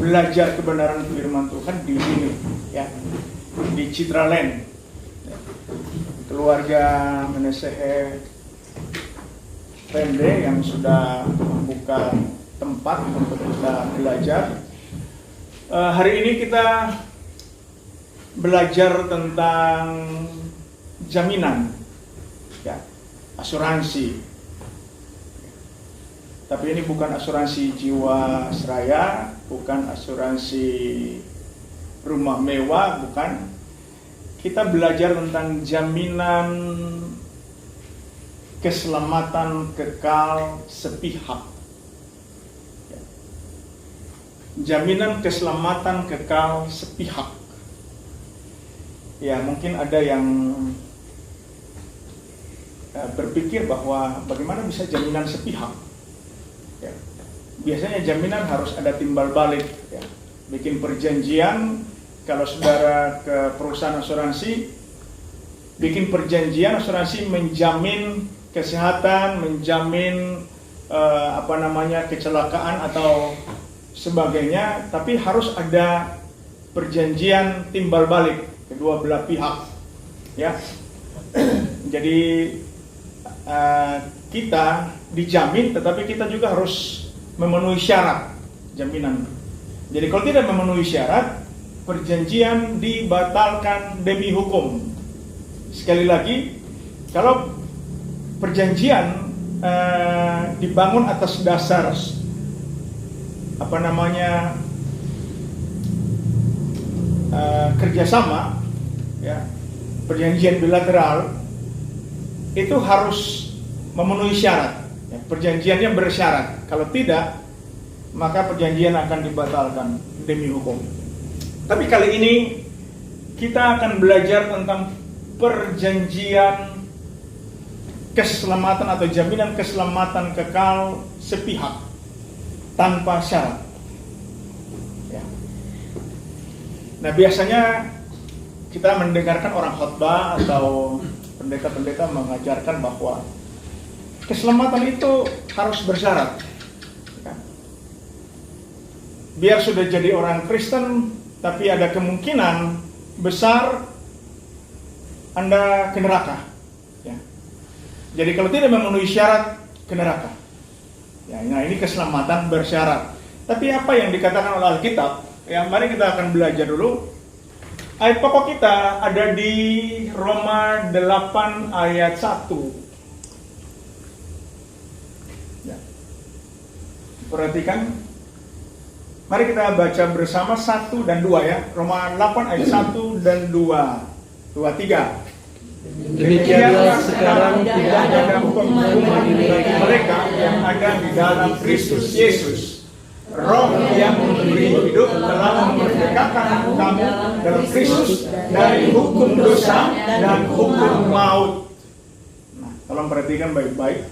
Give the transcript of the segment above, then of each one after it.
belajar kebenaran firman Tuhan di sini, ya, di Citraland, keluarga Menesehe Pende yang sudah membuka tempat untuk kita belajar. Hari ini kita belajar tentang jaminan, ya, asuransi. Tapi ini bukan asuransi jiwa seraya, bukan asuransi rumah mewah, bukan. Kita belajar tentang jaminan keselamatan kekal sepihak. Jaminan keselamatan kekal sepihak. Ya, mungkin ada yang berpikir bahwa bagaimana bisa jaminan sepihak. Ya. Biasanya jaminan harus ada timbal balik, ya. Bikin perjanjian, kalau saudara ke perusahaan asuransi, bikin perjanjian asuransi menjamin kesehatan, menjamin kecelakaan atau sebagainya, tapi harus ada perjanjian timbal balik kedua belah pihak, ya. Jadi kita dijamin, tetapi kita juga harus memenuhi syarat jaminan. Jadi kalau tidak memenuhi syarat, perjanjian dibatalkan demi hukum. Sekali lagi, kalau perjanjian dibangun atas dasar kerjasama, ya, perjanjian bilateral, itu harus memenuhi syarat, ya, perjanjiannya bersyarat. Kalau tidak, maka perjanjian akan dibatalkan demi hukum. Tapi kali ini kita akan belajar tentang perjanjian keselamatan atau jaminan keselamatan kekal sepihak tanpa syarat, ya. Nah, biasanya kita mendengarkan orang khotbah atau pendeta-pendeta mengajarkan bahwa keselamatan itu harus bersyarat, ya. Biar sudah jadi orang Kristen, tapi ada kemungkinan besar Anda ke neraka, ya. Jadi kalau tidak memenuhi syarat, ke neraka, ya. Nah, ini keselamatan bersyarat. Tapi apa yang dikatakan oleh Alkitab? Ya, mari kita akan belajar dulu. Ayat pokok kita ada di Roma 8 ayat 1. Ya. Perhatikan. Mari kita baca bersama 1 dan 2, ya. Roma 8 ayat 1 dan 2. 2, 3. Demikianlah sekarang tidak ada hukuman bagi mereka yang ada di dalam Kristus Yesus. Roh yang memberi hidup telah memerdekakan kamu dalam Kristus dari hukum dosa dan hukum maut. Nah, tolong perhatikan baik-baik.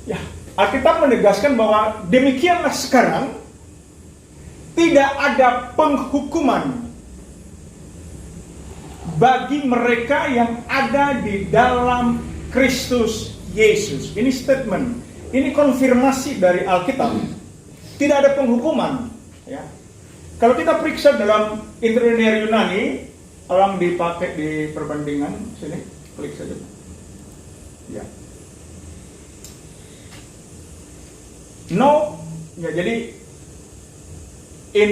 Ya, Alkitab menegaskan bahwa demikianlah sekarang tidak ada penghukuman bagi mereka yang ada di dalam Kristus Yesus. Ini statement, ini konfirmasi dari Alkitab. Tidak ada penghukuman, ya. Kalau kita periksa dalam Interlinear Yunani, orang dipakai di perbandingan sini, klik saja. Ya. No, ya, jadi in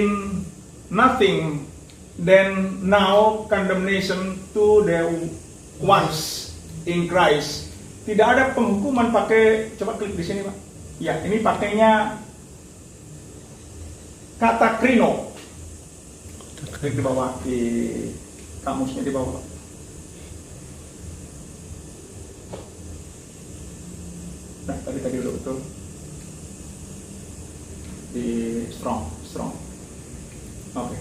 nothing then now condemnation to the ones in Christ. Tidak ada penghukuman pakai, coba klik di sini, Pak. Ya, ini pakainya kata krino. Klik di bawah, di kamusnya di bawah. Nah, tadi dulu betul. Di strong. Oke.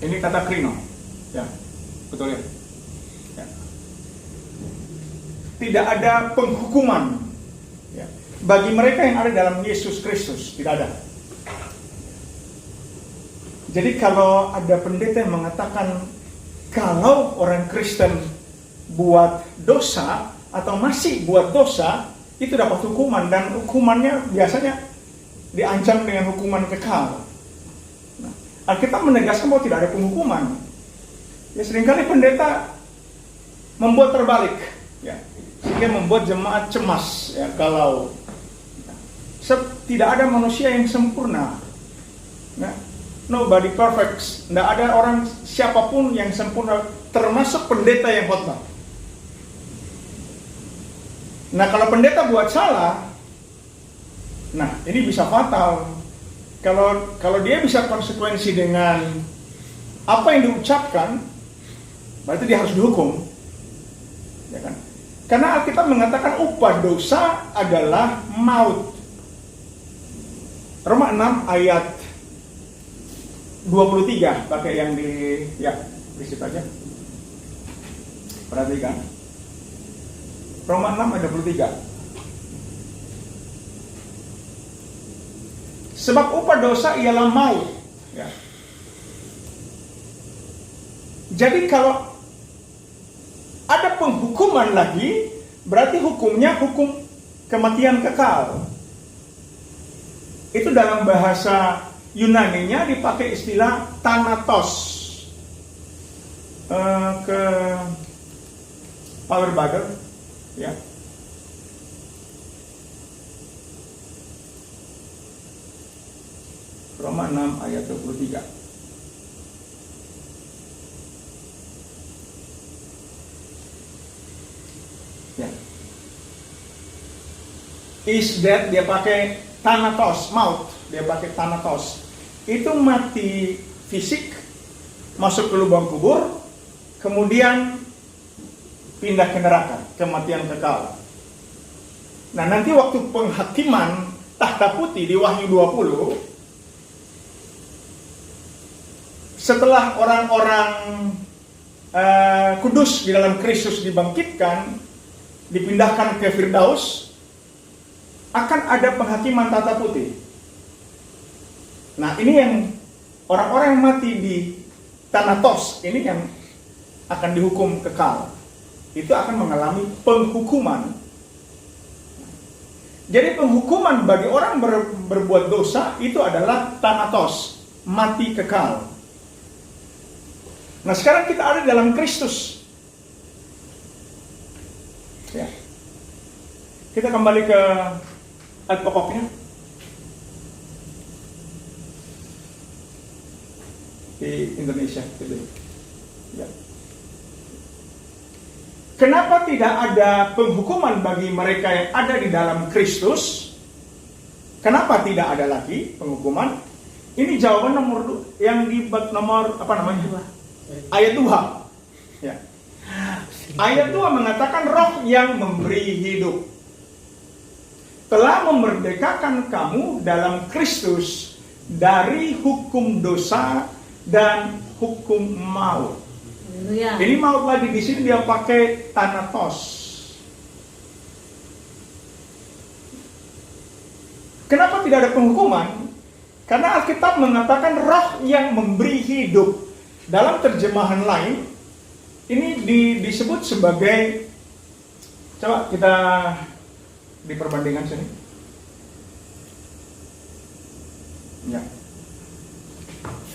Ini kata krino. Ya, betul ya. Ya. Tidak ada penghukuman, ya, bagi mereka yang ada dalam Yesus Kristus. Tidak ada. Jadi kalau ada pendeta yang mengatakan kalau orang Kristen buat dosa atau masih buat dosa, itu dapat hukuman, dan hukumannya biasanya diancam dengan hukuman kekal. Alkitab menegaskan bahwa tidak ada penghukuman. Ya, seringkali pendeta membuat terbalik, ya, sehingga membuat jemaat cemas, ya, kalau tidak ada manusia yang sempurna. Ya, nobody perfect. Tidak ada orang siapapun yang sempurna, termasuk pendeta yang khotbah. Nah, kalau pendeta buat salah, nah ini bisa fatal. Kalau dia bisa konsekuensi dengan apa yang diucapkan, berarti dia harus dihukum, ya kan? Karena Alkitab mengatakan upah dosa adalah maut. Roma 6 ayat 23, pakai yang di situ aja. Perhatikan. Roma 6 ayat 23. Sebab upah dosa ialah maut. Ya. Jadi kalau ada penghukuman lagi, berarti hukumnya hukum kematian kekal. Itu dalam bahasa Yunaninya dipakai istilah thanatos. Ke Power Bagel, ya. Roma 6 ayat 23. Ya. Is dead, dia pakai thanatos, maut, dia pakai thanatos. Itu mati fisik, masuk ke lubang kubur, kemudian pindah ke neraka, kematian kekal. Nah, nanti waktu penghakiman tahta putih di Wahyu 20, setelah orang-orang kudus di dalam Kristus dibangkitkan, dipindahkan ke Firdaus, akan ada penghakiman tahta putih. Nah, ini yang orang-orang yang mati di thanatos, ini yang akan dihukum kekal. Itu akan mengalami penghukuman. Jadi penghukuman bagi orang berbuat dosa itu adalah thanatos, mati kekal. Nah, sekarang kita ada dalam Kristus. Ya. Kita kembali ke ayat pokoknya. Di Indonesia gitu. Ya. Kenapa tidak ada penghukuman bagi mereka yang ada di dalam Kristus? Kenapa tidak ada lagi penghukuman? Ini jawaban yang di nomor apa namanya? Ayat 2. Ya. Ayat 2 mengatakan roh yang memberi hidup telah memerdekakan kamu dalam Kristus dari hukum dosa dan hukum maut. Ini maut lagi, di sini dia pakai thanatos. Kenapa tidak ada penghukuman? Karena Alkitab mengatakan roh yang memberi hidup. Dalam terjemahan lain, ini disebut sebagai, coba kita diperbandingkan sini. Ya.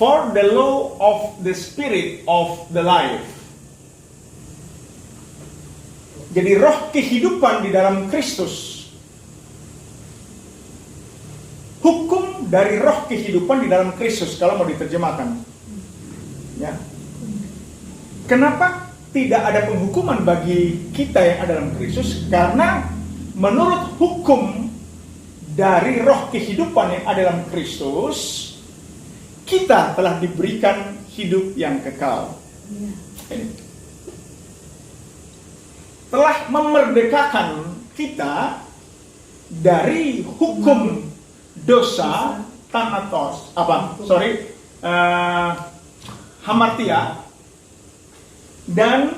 For the law of the spirit of the life. Jadi roh kehidupan di dalam Kristus. Hukum dari roh kehidupan di dalam Kristus, kalau mau diterjemahkan. Ya. Kenapa tidak ada penghukuman bagi kita yang ada dalam Kristus? Karena menurut hukum dari roh kehidupan yang ada dalam Kristus, kita telah diberikan hidup yang kekal. Telah memerdekakan kita dari hukum dosa, thanatos, hamartia, dan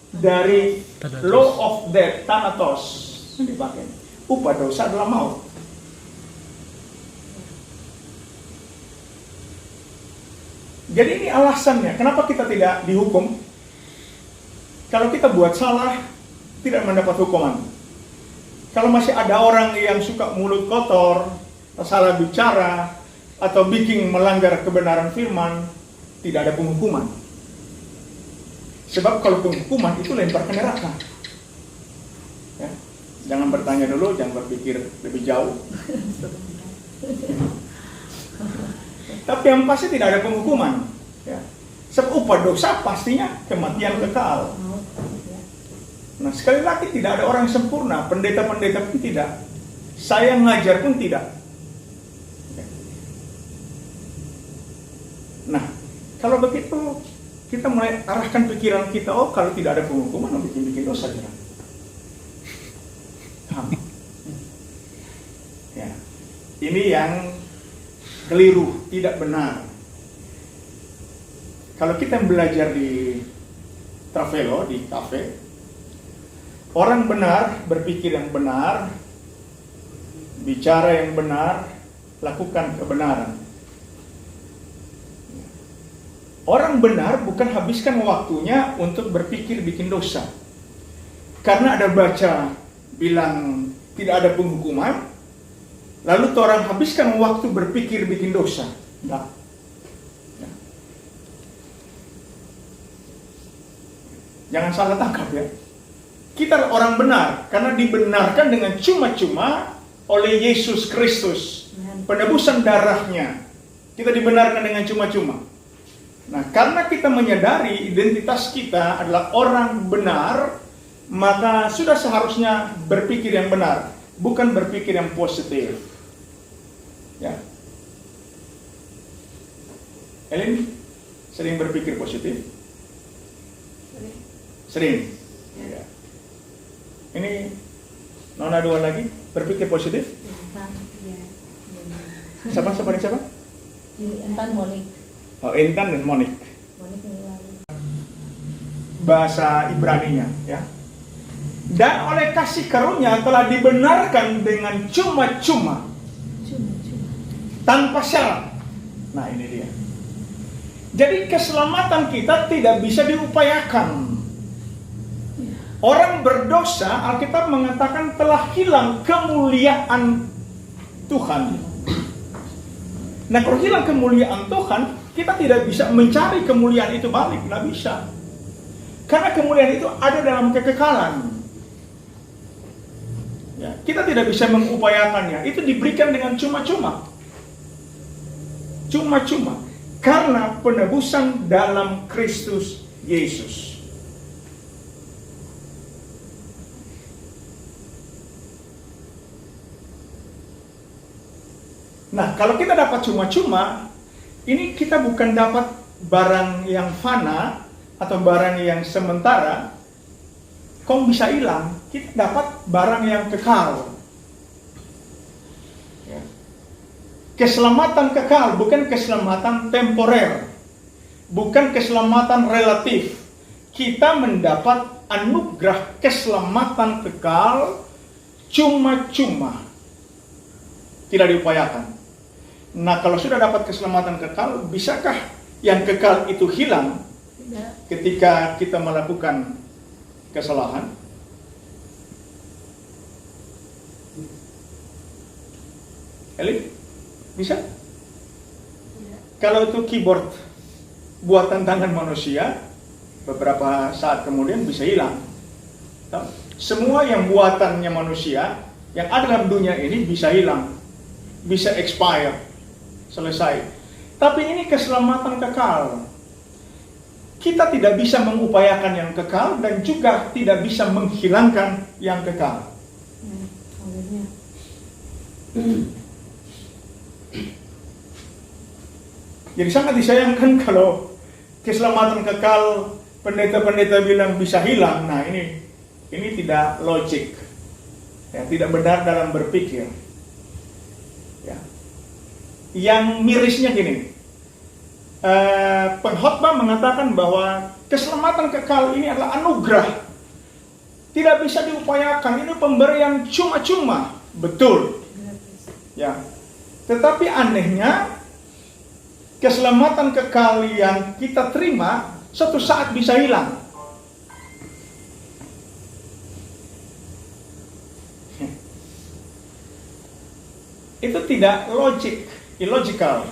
dari law of death, thanatos, dipakai. Upah dosa adalah maut. Jadi ini alasannya, kenapa kita tidak dihukum? Kalau kita buat salah, tidak mendapat hukuman. Kalau masih ada orang yang suka mulut kotor, salah bicara, atau bikin melanggar kebenaran firman, tidak ada penghukuman. Sebab kalau penghukuman itu lempar ke neraka. Ya. Jangan bertanya dulu, jangan berpikir lebih jauh. Tapi yang pasti tidak ada penghukuman. Ya. Sebab upah dosa pastinya kematian kekal. Nah, sekali lagi tidak ada orang yang sempurna, pendeta-pendeta pun tidak, saya ngajar pun tidak. Nah, kalau begitu kita mulai arahkan pikiran kita, oh kalau tidak ada penghukuman, bikin dosa jangan. Ya, ini yang keliru, tidak benar. Kalau kita belajar di Travelo, di kafe, orang benar berpikir yang benar, bicara yang benar, lakukan kebenaran. Orang benar bukan habiskan waktunya untuk berpikir bikin dosa. Karena ada baca bilang tidak ada penghukuman, lalu orang habiskan waktu berpikir bikin dosa. Nah. Jangan salah tangkap ya. Kita orang benar karena dibenarkan dengan cuma-cuma oleh Yesus Kristus. Penebusan darahnya. Kita dibenarkan dengan cuma-cuma. Nah, karena kita menyadari identitas kita adalah orang benar, maka sudah seharusnya berpikir yang benar, bukan berpikir yang positif. Ya. Elin sering berpikir positif? Sering. Ya. Ini Nona dua lagi berpikir positif? Siapa? Intan Monik. Oh, Intan dan Monik. Bahasa Ibraninya, ya. Dan oleh kasih karunia telah dibenarkan dengan cuma-cuma, tanpa syarat. Nah, ini dia. Jadi keselamatan kita tidak bisa diupayakan. Orang berdosa, Alkitab mengatakan telah hilang kemuliaan Tuhan. Nah, kalau hilang kemuliaan Tuhan, kita tidak bisa mencari kemuliaan itu balik, nggak bisa. Karena kemuliaan itu ada dalam kekekalan. Ya, kita tidak bisa mengupayakannya. Itu diberikan dengan cuma-cuma. Cuma-cuma. Karena penebusan dalam Kristus Yesus. Nah, kalau kita dapat cuma-cuma, ini kita bukan dapat barang yang fana atau barang yang sementara, kok bisa hilang. Kita dapat barang yang kekal. Ya. Keselamatan kekal, bukan keselamatan temporer, bukan keselamatan relatif. Kita mendapat anugerah keselamatan kekal cuma-cuma, tidak diupayakan. Nah, kalau sudah dapat keselamatan kekal, bisakah yang kekal itu hilang ketika kita melakukan kesalahan? Eli, bisa? Kalau itu keyboard buatan tangan manusia, beberapa saat kemudian bisa hilang. Semua yang buatannya manusia, yang ada dalam dunia ini bisa hilang, bisa expire. Selesai. Tapi ini keselamatan kekal. Kita tidak bisa mengupayakan yang kekal dan juga tidak bisa menghilangkan yang kekal. Jadi sangat disayangkan kalau keselamatan kekal pendeta-pendeta bilang bisa hilang. Nah, ini tidak logik. Ya, tidak benar dalam berpikir. Ya. Yang mirisnya gini, pengkhotbah mengatakan bahwa keselamatan kekal ini adalah anugerah, tidak bisa diupayakan, ini pemberian cuma-cuma, betul, ya. Tetapi anehnya, keselamatan kekal yang kita terima suatu saat bisa hilang. Itu tidak logik. illogical.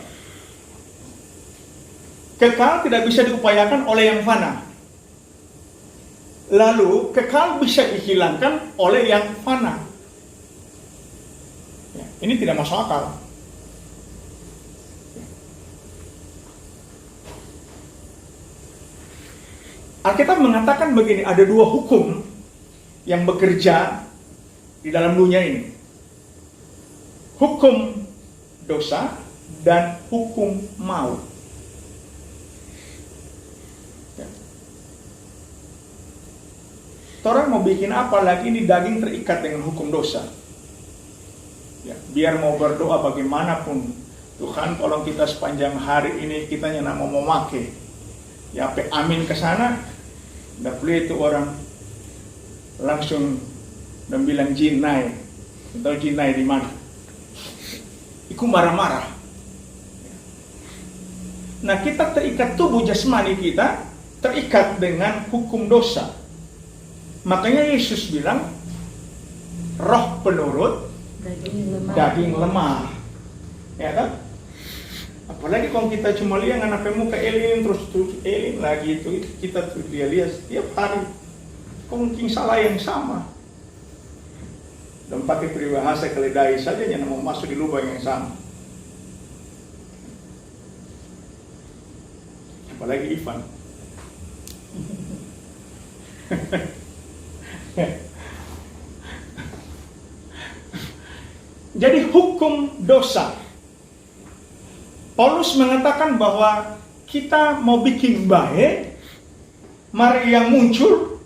Kekal tidak bisa diupayakan oleh yang fana. Lalu kekal bisa dihilangkan oleh yang fana. Ya, ini tidak masuk akal. Alkitab mengatakan begini, ada dua hukum yang bekerja di dalam dunia ini. Hukum dosa dan hukum maut. Ya. Orang mau bikin apa lagi, ini daging terikat dengan hukum dosa. Ya, biar mau berdoa bagaimanapun, Tuhan tolong kita sepanjang hari ini, kita yang mau memakai. Ya, amin ke sana. Tidak boleh itu orang langsung dan bilang jinai, atau jinai di mana? Iku marah-marah. Nah, kita terikat, tubuh jasmani kita terikat dengan hukum dosa. Makanya Yesus bilang, roh penurut, daging lemah. Ya kan? Apalagi kalau kita cuma lihat anak muka elin terus elin lagi, itu kita dia lihat setiap hari mungkin salah yang sama dan pakai peribahasa keledai saja yang mau masuk di lubang yang sama. Apalagi Ivan. Jadi hukum dosa. Paulus mengatakan bahwa kita mau bikin baik, mari yang muncul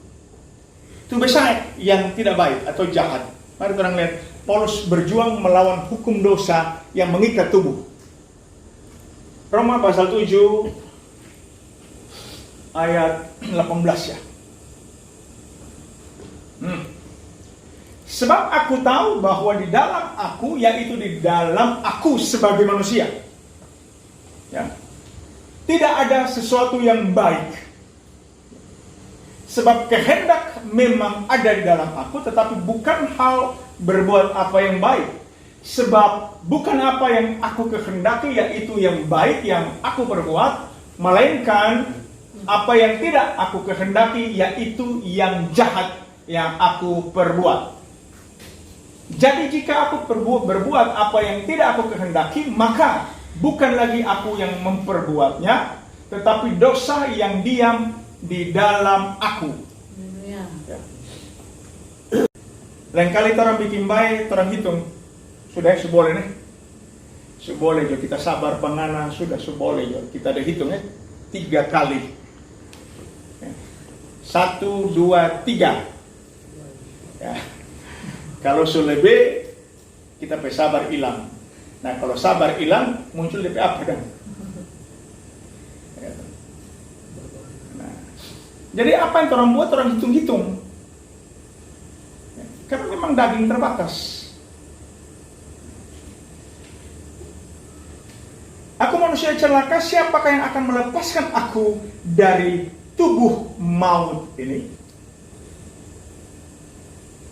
itu besar yang tidak baik atau jahat. Mari orang lihat, Paulus berjuang melawan hukum dosa yang mengikat tubuh. Roma pasal 7 ayat 18 ya. Sebab aku tahu bahwa di dalam aku, yaitu di dalam aku sebagai manusia, ya, tidak ada sesuatu yang baik. Sebab kehendak memang ada di dalam aku, tetapi bukan hal berbuat apa yang baik. Sebab bukan apa yang aku kehendaki, yaitu yang baik yang aku perbuat, melainkan apa yang tidak aku kehendaki, yaitu yang jahat yang aku perbuat. Jadi jika aku berbuat apa yang tidak aku kehendaki, maka bukan lagi aku yang memperbuatnya, tetapi dosa yang diam di dalam aku. Ya. Lain kali orang bikin baik, orang hitung. Sudah seboleh nih. Seboleh jo kita sabar pangana, sudah seboleh jo. Kita ada hitung 3 kali. 1, 2, 3. Ya. Kalau selebih kita sabar hilang. Nah, kalau sabar hilang, muncul DP apa dan? Nah, jadi apa yang orang buat, orang hitung-hitung. Karena memang daging terbatas. Aku manusia celaka, siapakah yang akan melepaskan aku dari tubuh maut ini?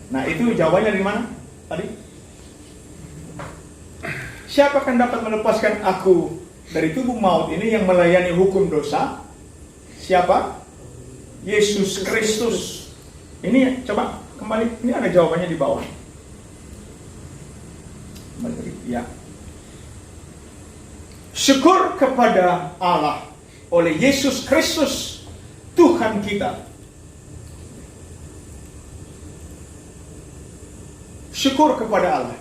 Nah, itu jawabannya dari mana tadi? Siapa akan dapat melepaskan aku dari tubuh maut ini yang melayani hukum dosa? Siapa? Yesus Kristus. Ini coba kembali, ini ada jawabannya di bawah. Ya. Syukur kepada Allah oleh Yesus Kristus Tuhan kita. Syukur kepada Allah.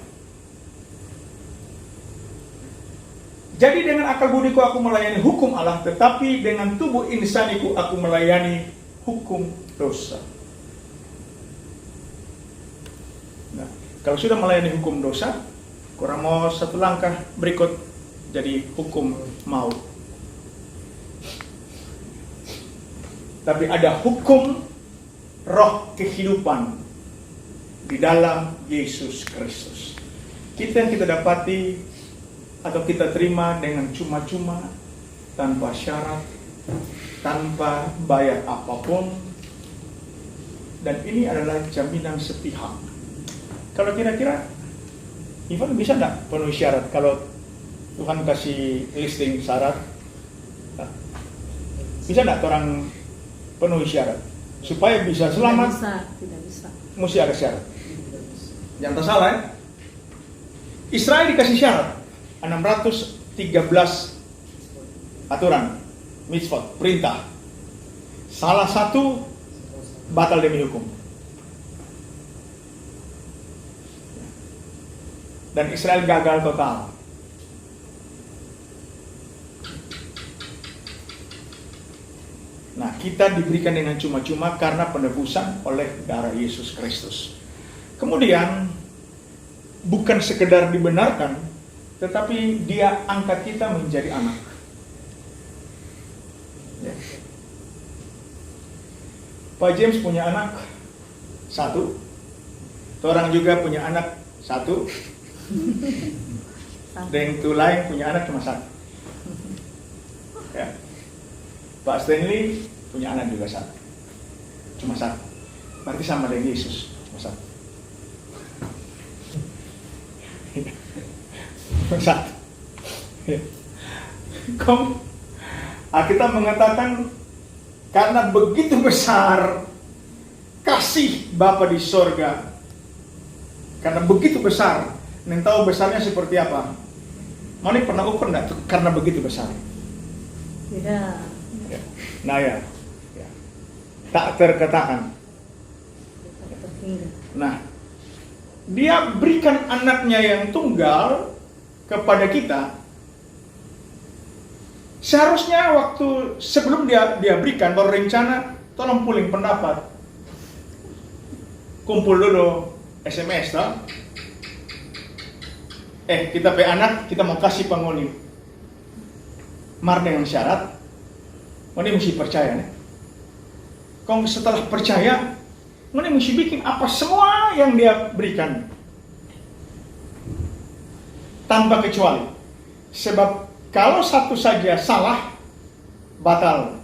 Jadi dengan akal budiku aku melayani hukum Allah, tetapi dengan tubuh insaniku aku melayani hukum dosa. Nah, kalau sudah melayani hukum dosa, kurang mau satu langkah berikut jadi hukum maut. Tapi ada hukum roh kehidupan di dalam Yesus Kristus. Kita yang kita dapati atau kita terima dengan cuma-cuma, tanpa syarat, tanpa bayar apapun. Dan ini adalah jaminan sepihak. Kalau kira-kira Ivan bisa enggak penuhi syarat? Kalau Tuhan kasih listing syarat. Nah, bisa nggak orang penuhi syarat? Supaya bisa selamat, Tidak bisa. mesti ada syarat. Jangan salah ya. Israel dikasih syarat 613 aturan, mitzvot, perintah. Salah satu batal demi hukum. Dan Israel gagal total. Nah, kita diberikan dengan cuma-cuma karena penebusan oleh darah Yesus Kristus. Kemudian, bukan sekedar dibenarkan, tetapi Dia angkat kita menjadi anak. Ya. Pak James punya anak satu, orang juga punya anak satu, dan yang lain punya anak cuma satu. Ya. Pak Stanley punya anak juga satu, cuma satu. Berarti sama dengan Yesus, cuma satu. Cuma satu. Kita mengatakan karena begitu besar kasih Bapa di sorga, karena begitu besar, neng tahu besarnya seperti apa? Mau pernah ukur enggak? Karena begitu besar. Tidak. Nah ya, tak terkatakan. Nah, Dia berikan anaknya yang tunggal kepada kita. Seharusnya waktu sebelum dia berikan, baru rencana, tolong puling pendapat. Kumpul dulu SMS toh. Kita pe anak, kita mau kasih pangoni. Mar dengan syarat, mana mesti percaya nih. Kau setelah percaya, mana mesti bikin apa semua yang Dia berikan. Tanpa kecuali. Sebab kalau satu saja salah, batal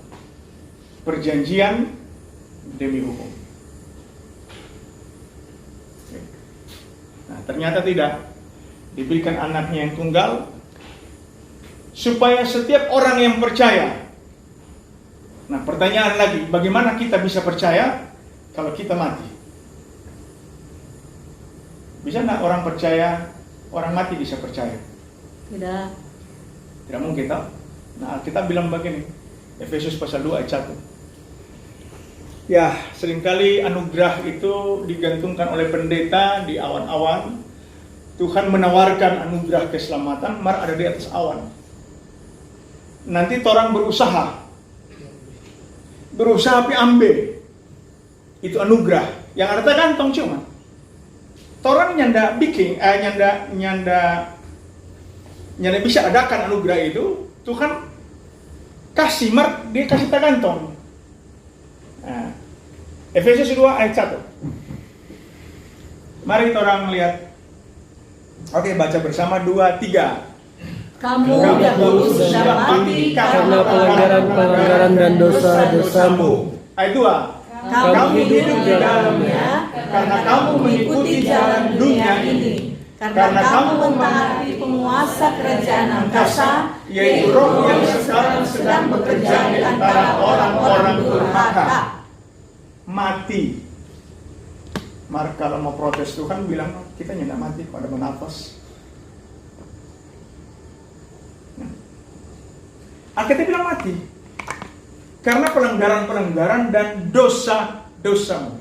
perjanjian demi hukum. Nah, ternyata tidak. Diberikan anaknya yang tunggal, supaya setiap orang yang percaya. Nah, pertanyaan lagi, bagaimana kita bisa percaya kalau kita mati? Bisa nggak orang percaya, orang mati bisa percaya? Tidak. Tidak mungkin, tak? Nah, kita bilang begini, Efesus pasal 2 ayat 1. Ya, seringkali anugerah itu digantungkan oleh pendeta di awan-awan. Tuhan menawarkan anugerah keselamatan, mar ada di atas awan. Nanti orang berusaha ambil itu anugerah yang ada kantong cuma orang nyanda bikin nyanda bisa adakan anugerah itu. Tuhan kasih dia kasih kantong. Nah, Efesus 2 ayat 1. Mari orang lihat. Oke, baca bersama 2, 3. Kamu dahulu sudah mati karena pelanggaran dan dosa-dosamu. Ayat 2. Kamu hidup di dalamnya karena kamu mengikuti jalan dunia ini. Karena kamu mentaati penguasa kerajaan angkasa, yaitu roh yang sekarang sedang bekerja di antara orang-orang durhaka. Mati. Maka kalau mau protes Tuhan bilang, kita tidak mati pada menafas. Alkitab bilang mati. Karena pelanggaran-pelanggaran dan dosa-dosamu.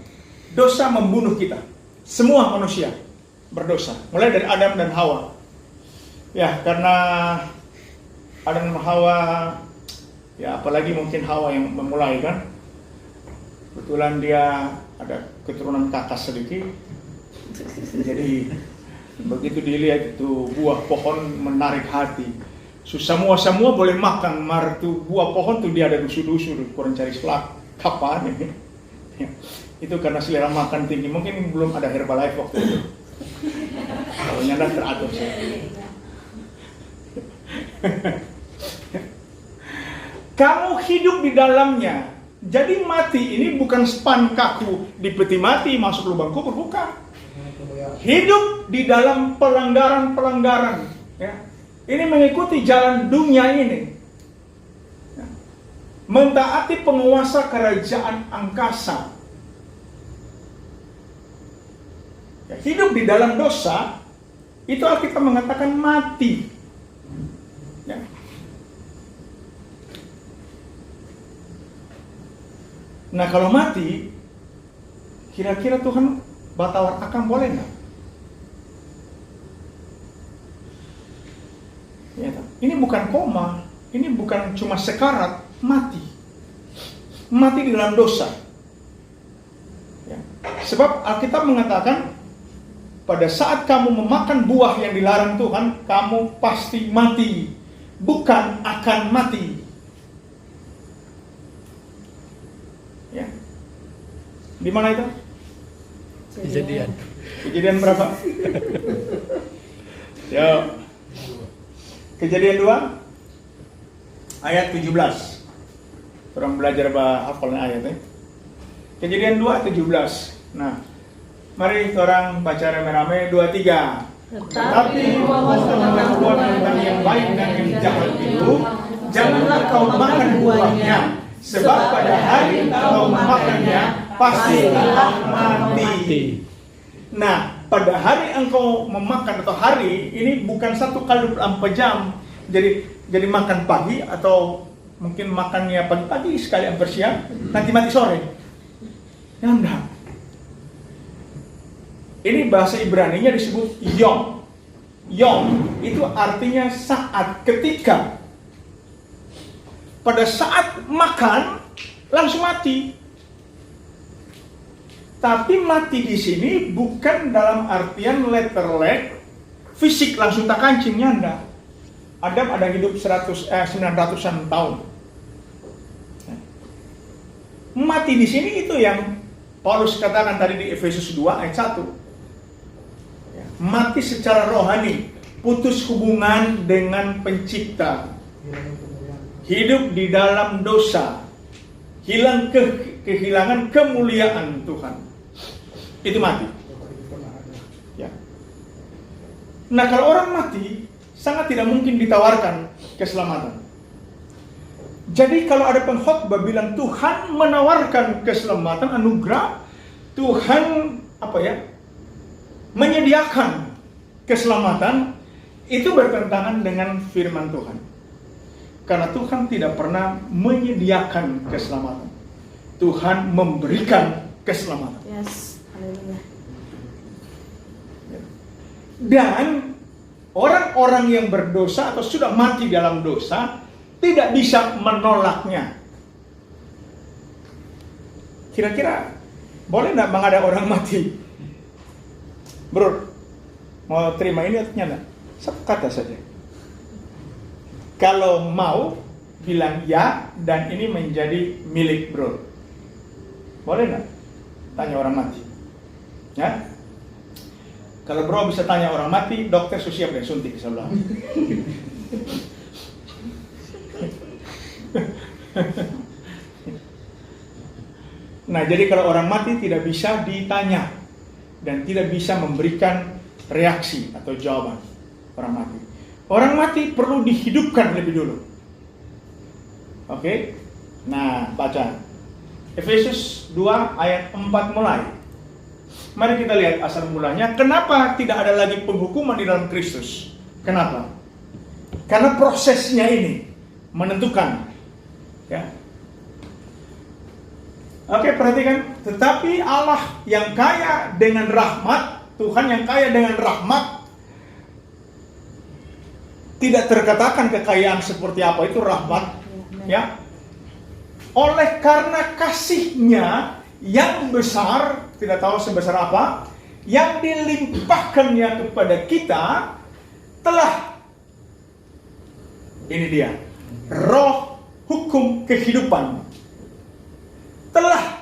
Dosa membunuh kita. Semua manusia berdosa. Mulai dari Adam dan Hawa. Ya, karena Adam dan Hawa, ya apalagi mungkin Hawa yang memulai kan. Kebetulan dia ada keturunan kakak sedikit. Jadi begitu dilihat itu buah pohon menarik hati. Semua boleh makan, mar tuh buah pohon tuh dia ada dusu-dusu, kurang cari selak kapan ini. Ya, itu karena selera makan tinggi. Mungkin belum ada Herbalife waktu itu. Kalau nyadar teratur sih. Kamu hidup di dalamnya. Jadi mati ini bukan span kaku di peti mati masuk lubang kubur, bukan. Hidup di dalam pelanggaran-pelanggaran. Ya. Ini mengikuti jalan dunia ini. Mentaati penguasa kerajaan angkasa. Ya, hidup di dalam dosa, itu Alkitab mengatakan mati. Ya. Nah kalau mati, kira-kira Tuhan batawar akam boleh nggak? Ya, ini bukan koma, ini bukan cuma sekarat, mati. Mati di dalam dosa. Ya. Sebab Alkitab mengatakan, pada saat kamu memakan buah yang dilarang Tuhan, kamu pasti mati, bukan akan mati. Ya. Di mana itu? Kejadian berapa? Yo. Kejadian 2 ayat 17. Orang belajar hafalnya ayatnya. Kejadian 2 17. Nah, mari orang baca rame-rame 2-3. Tetapi pengetahuan tentang yang baik dan yang jahat itu, janganlah kau makan buahnya, sebab pada hari kau makannya pasti akan mati. Nah, pada hari engkau memakan, atau hari ini bukan 1 kali 24 jam. Jadi makan pagi, atau mungkin makannya pagi-pagi sekali hampir siang, nanti mati sore. Ya enggak. Ini bahasa Ibraninya disebut yom. Yom itu artinya saat, ketika. Pada saat makan langsung mati. Tapi mati di sini bukan dalam artian letterlek fisik langsung tak kancingnya, enggak. Adam ada hidup 900-an tahun. Mati di sini itu yang Paulus katakan tadi di Efesus 2 ayat 1. Mati secara rohani, putus hubungan dengan pencipta, hidup di dalam dosa, kehilangan kemuliaan Tuhan. Itu mati. Ya. Nah kalau orang mati, sangat tidak mungkin ditawarkan keselamatan. Jadi kalau ada pengkhotbah bilang Tuhan menawarkan keselamatan, anugerah, Tuhan menyediakan keselamatan, itu bertentangan dengan firman Tuhan. Karena Tuhan tidak pernah menyediakan keselamatan. Tuhan memberikan keselamatan. Yes. Haleluya. Dan orang-orang yang berdosa atau sudah mati dalam dosa tidak bisa menolaknya. Kira-kira boleh nggak Bang ada orang mati? Bro, mau terima ini atau nyala? Satu kata saja. Kalau mau, bilang ya, dan ini menjadi milik bro. Boleh nggak? Tanya orang mati. Ya? Kalau bro bisa tanya orang mati, dokter siap deh suntik sebelah. Nah, jadi kalau orang mati tidak bisa ditanya dan tidak bisa memberikan reaksi atau jawaban orang mati. Orang mati perlu dihidupkan lebih dulu. Oke? Nah, baca Efesus 2 ayat 4 mulai. Mari kita lihat asal mulanya. Kenapa tidak ada lagi penghukuman di dalam Kristus? Kenapa? Karena prosesnya ini menentukan. Ya. Oke, perhatikan. Tetapi Allah yang kaya dengan rahmat, Tuhan yang kaya dengan rahmat, tidak terkatakan kekayaan seperti apa itu rahmat, ya. Oleh karena kasihnya yang besar, tidak tahu sebesar apa, yang dilimpahkannya kepada kita, telah, ini dia, roh hukum kehidupan, telah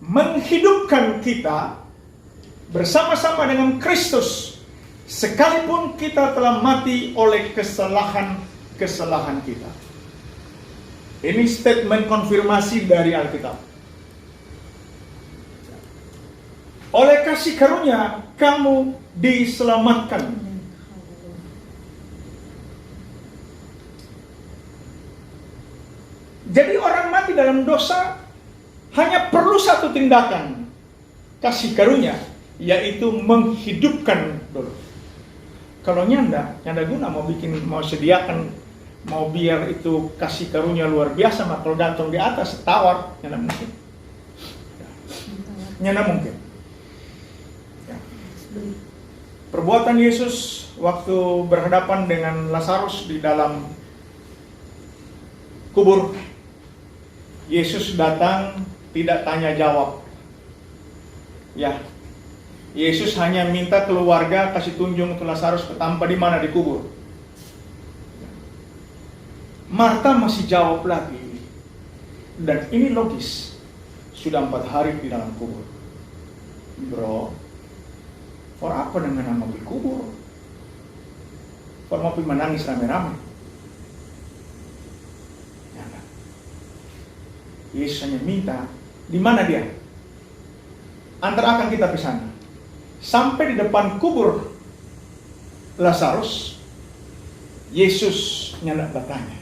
menghidupkan kita bersama-sama dengan Kristus, sekalipun kita telah mati oleh kesalahan-kesalahan kita. Ini statement konfirmasi dari Alkitab. Oleh kasih karunia kamu diselamatkan. Jadi orang mati dalam dosa hanya perlu satu tindakan kasih karunia, yaitu menghidupkan dulu. Kalau nyanda guna mau sediakan, mau biar itu kasih karunia luar biasa, maka kalau gantung di atas tawar, nyanda mungkin. Nyanda mungkin. Ya. Perbuatan Yesus waktu berhadapan dengan Lazarus di dalam kubur, Yesus datang tidak tanya jawab. Ya, Yesus hanya minta keluarga kasih tunjuk untuk Lazarus ketampa di mana, di kubur. Marta masih jawab lagi, dan ini logis. Sudah 4 hari di dalam kubur. Bro, for apa dengan nama di kubur? For mau menangis rame-rame? Yesus hanya minta, di mana dia? Antar akan kita ke sana. Sampai di depan kubur Lazarus, Yesus nyanda bertanya,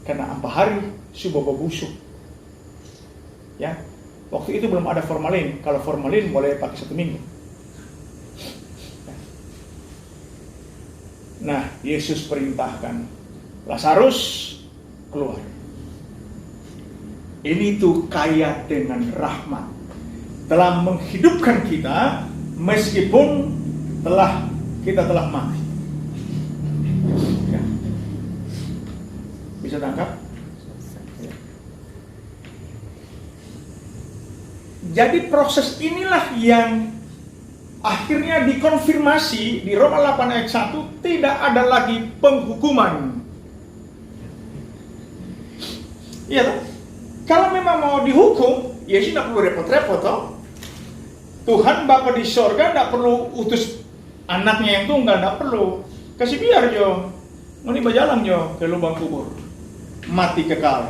karena 4 hari sudah busuk. Ya, waktu itu belum ada formalin. Kalau formalin boleh pakai 1 minggu. Nah, Yesus perintahkan Lazarus keluar. Ini tuh kaya dengan rahmat, telah menghidupkan kita meskipun kita telah mati. Ya. Bisa tangkap? Ya. Jadi proses inilah yang akhirnya dikonfirmasi di Roma 8 ayat 1, tidak ada lagi penghukuman. Iya toh? Kalau memang mau dihukum, Yesus tidak perlu repot-repot toh. Tuhan Bapa di sorga tidak perlu utus anaknya yang tunggal, tidak perlu. Kasih biar jo, ini berjalan jo ke lubang kubur, mati kekal.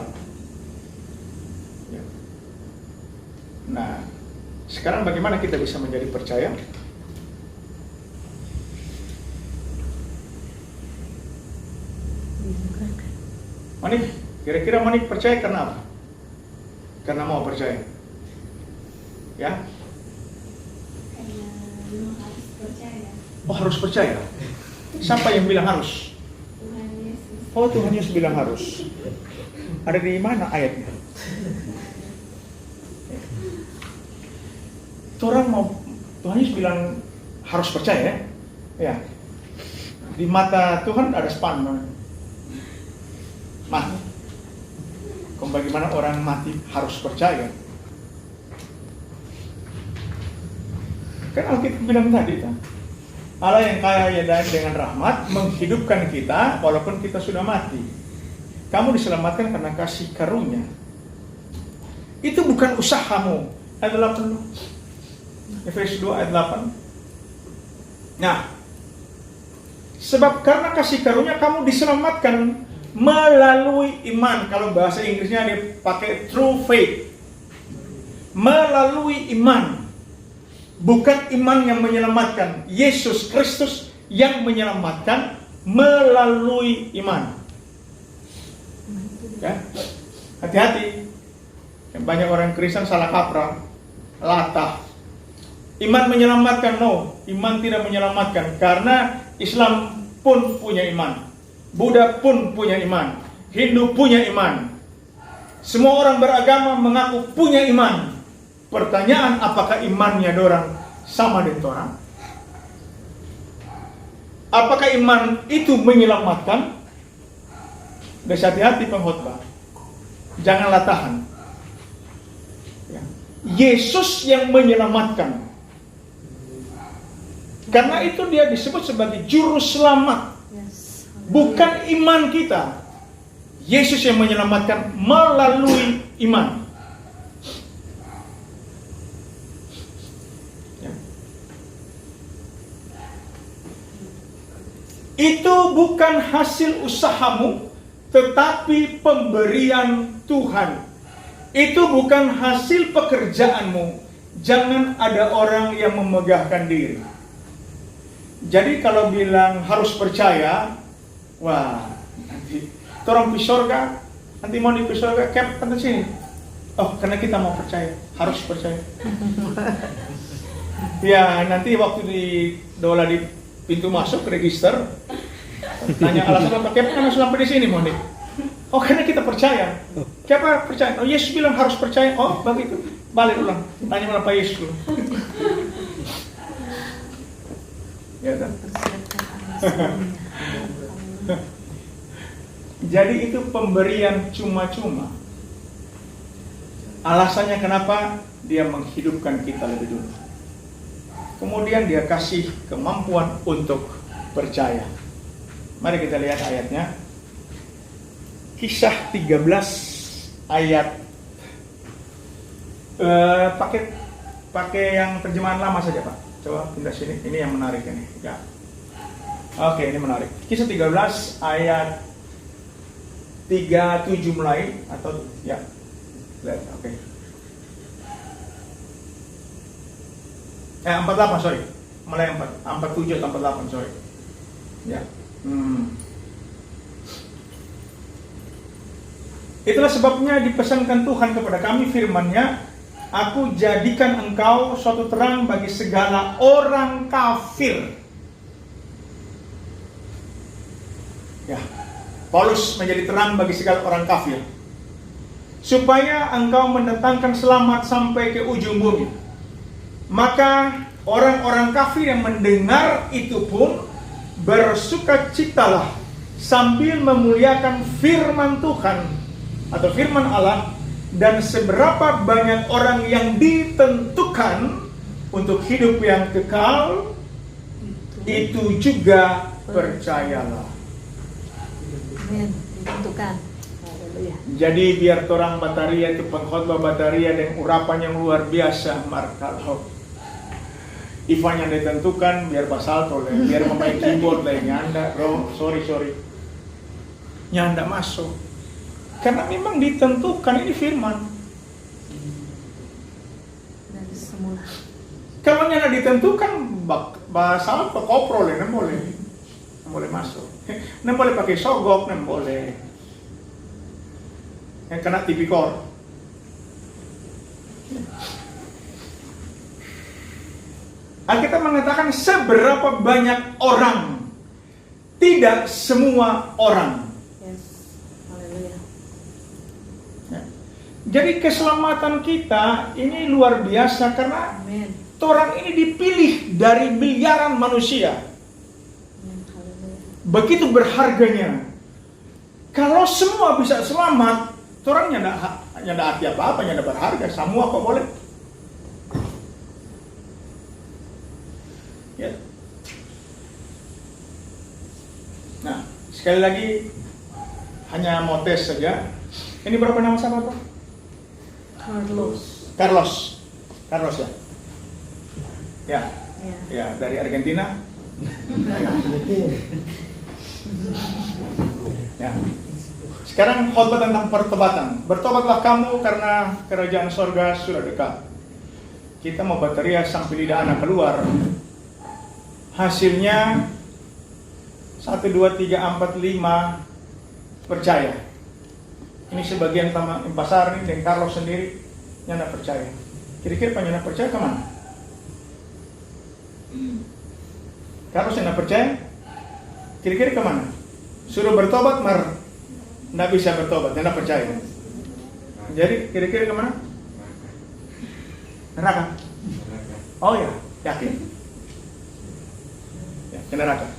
Nah, sekarang bagaimana kita bisa menjadi percaya? Manik, kira-kira Manik percaya karena apa? Karena mau percaya. Ya? Harus percaya. Oh, harus percaya. Siapa yang bilang harus? Tuhan Yesus. Oh, Tuhan Yesus bilang harus. Ada di mana ayatnya? Tuhan Yesus bilang harus percaya. Ya. Di mata Tuhan ada span. Mati. Bagaimana orang mati harus percaya? Kan Alkitab bilang tadi kan, Allah yang kaya dan dengan rahmat menghidupkan kita walaupun kita sudah mati. Kamu diselamatkan karena kasih karunia. Itu bukan usahamu. Ayat 8. Efesus 2 ayat 8. Nah, sebab karena kasih karunia kamu diselamatkan melalui iman. Kalau bahasa Inggrisnya dipakai through faith. Melalui iman. Bukan iman yang menyelamatkan. Yesus Kristus yang menyelamatkan melalui iman. Ya? Hati-hati. Banyak orang Kristen salah kaprah, latah. Iman menyelamatkan, no. Iman tidak menyelamatkan. Karena Islam pun punya iman. Buddha pun punya iman, Hindu punya iman. Semua orang beragama mengaku punya iman. Pertanyaan, apakah imannya dorang sama dengan orang? Apakah iman itu menyelamatkan? Hati-hati pengkhotbah. Janganlah tahan. Ya. Yesus yang menyelamatkan. Karena itu dia disebut sebagai juru selamat. Bukan iman kita. Yesus yang menyelamatkan melalui iman. Ya. Itu bukan hasil usahamu, tetapi pemberian Tuhan. Itu bukan hasil pekerjaanmu. Jangan ada orang yang memegahkan diri. Jadi kalau bilang harus percaya, wah, nanti orang di surga Nanti mau di surga, Cap, kan sini. Oh, karena kita mau percaya, harus percaya. Ya, nanti waktu di dola di pintu masuk register, tanya alasan apa, Cap, kan sampai di sini, Monik. Oh, karena kita percaya. Siapa percaya? Oh, Yesus bilang harus percaya. Oh, begitu. Balik ulang. Tanya mana Pak Yesus dulu. Ya kan? Jadi itu pemberian cuma-cuma. Alasannya kenapa? Dia menghidupkan kita lebih dulu. Kemudian dia kasih kemampuan untuk percaya. Mari kita lihat ayatnya. Kisah 13 ayat pakai yang terjemahan lama saja, Pak. Coba pindah sini. Ini yang menarik ini. Ya. Oke, ini menarik. Kisah 13 ayat 37 mulai atau ya. Lihat, oke. 48, sorry. Mulai 47 atau 48, sorry. Ya. Itulah sebabnya dipesankan Tuhan kepada kami firman-Nya, Aku jadikan engkau suatu terang bagi segala orang kafir. Ya, Paulus menjadi terang bagi segala orang kafir, supaya engkau mendatangkan selamat sampai ke ujung bumi. Maka orang-orang kafir yang mendengar itu pun bersukacitalah sambil memuliakan firman Tuhan atau firman Allah. Dan seberapa banyak orang yang ditentukan untuk hidup yang kekal, itu juga percayalah. Amin. Ditentukan. Jadi biar orang Bataria itu pengkhotbah Bataria dengan urapan yang luar biasa, markalhok. Ivan yang ditentukan biar pasal toleh, biar memakai keyboard lah nyanda, bro, sorry. Nyanda masuk. Karena memang ditentukan, ini firman. Dari semula. Kalau nyanda ditentukan, pasal pekoprol ya, boleh masuk. Nggak boleh pakai sogok, nggak boleh. Yang kena tipikor. Alkitab mengatakan seberapa banyak orang, tidak semua orang. Yes. Haleluya. Jadi keselamatan kita ini luar biasa karena Amin. orang ini dipilih dari miliaran manusia. Amin. Haleluya. Begitu berharganya. Kalau semua bisa selamat, orang nyanda arti apa-apa, nyanda berharga. Semua kok boleh. Ya. Nah, sekali lagi hanya mau tes saja. Ini berapa nama sahabat, Pak? Carlos ya. Ya, dari Argentina. Ya. Sekarang khotbah tentang pertobatan. Bertobatlah kamu karena kerajaan sorga sudah dekat. Kita mau Bataria sampai lidah anak keluar. Hasilnya 1, 2, 3, 4, 5 percaya. Ini sebagian pasar ini dan Carlos sendiri nyana percaya. Kira-kira Pak nyana percaya kemana? Carlos nyana percaya? Kira-kira kemana? Suruh bertobat nggak bisa bertobat, nyana percaya. Jadi kira-kira kemana? Neraka. Oh ya, yakin. Ya, ke neraka.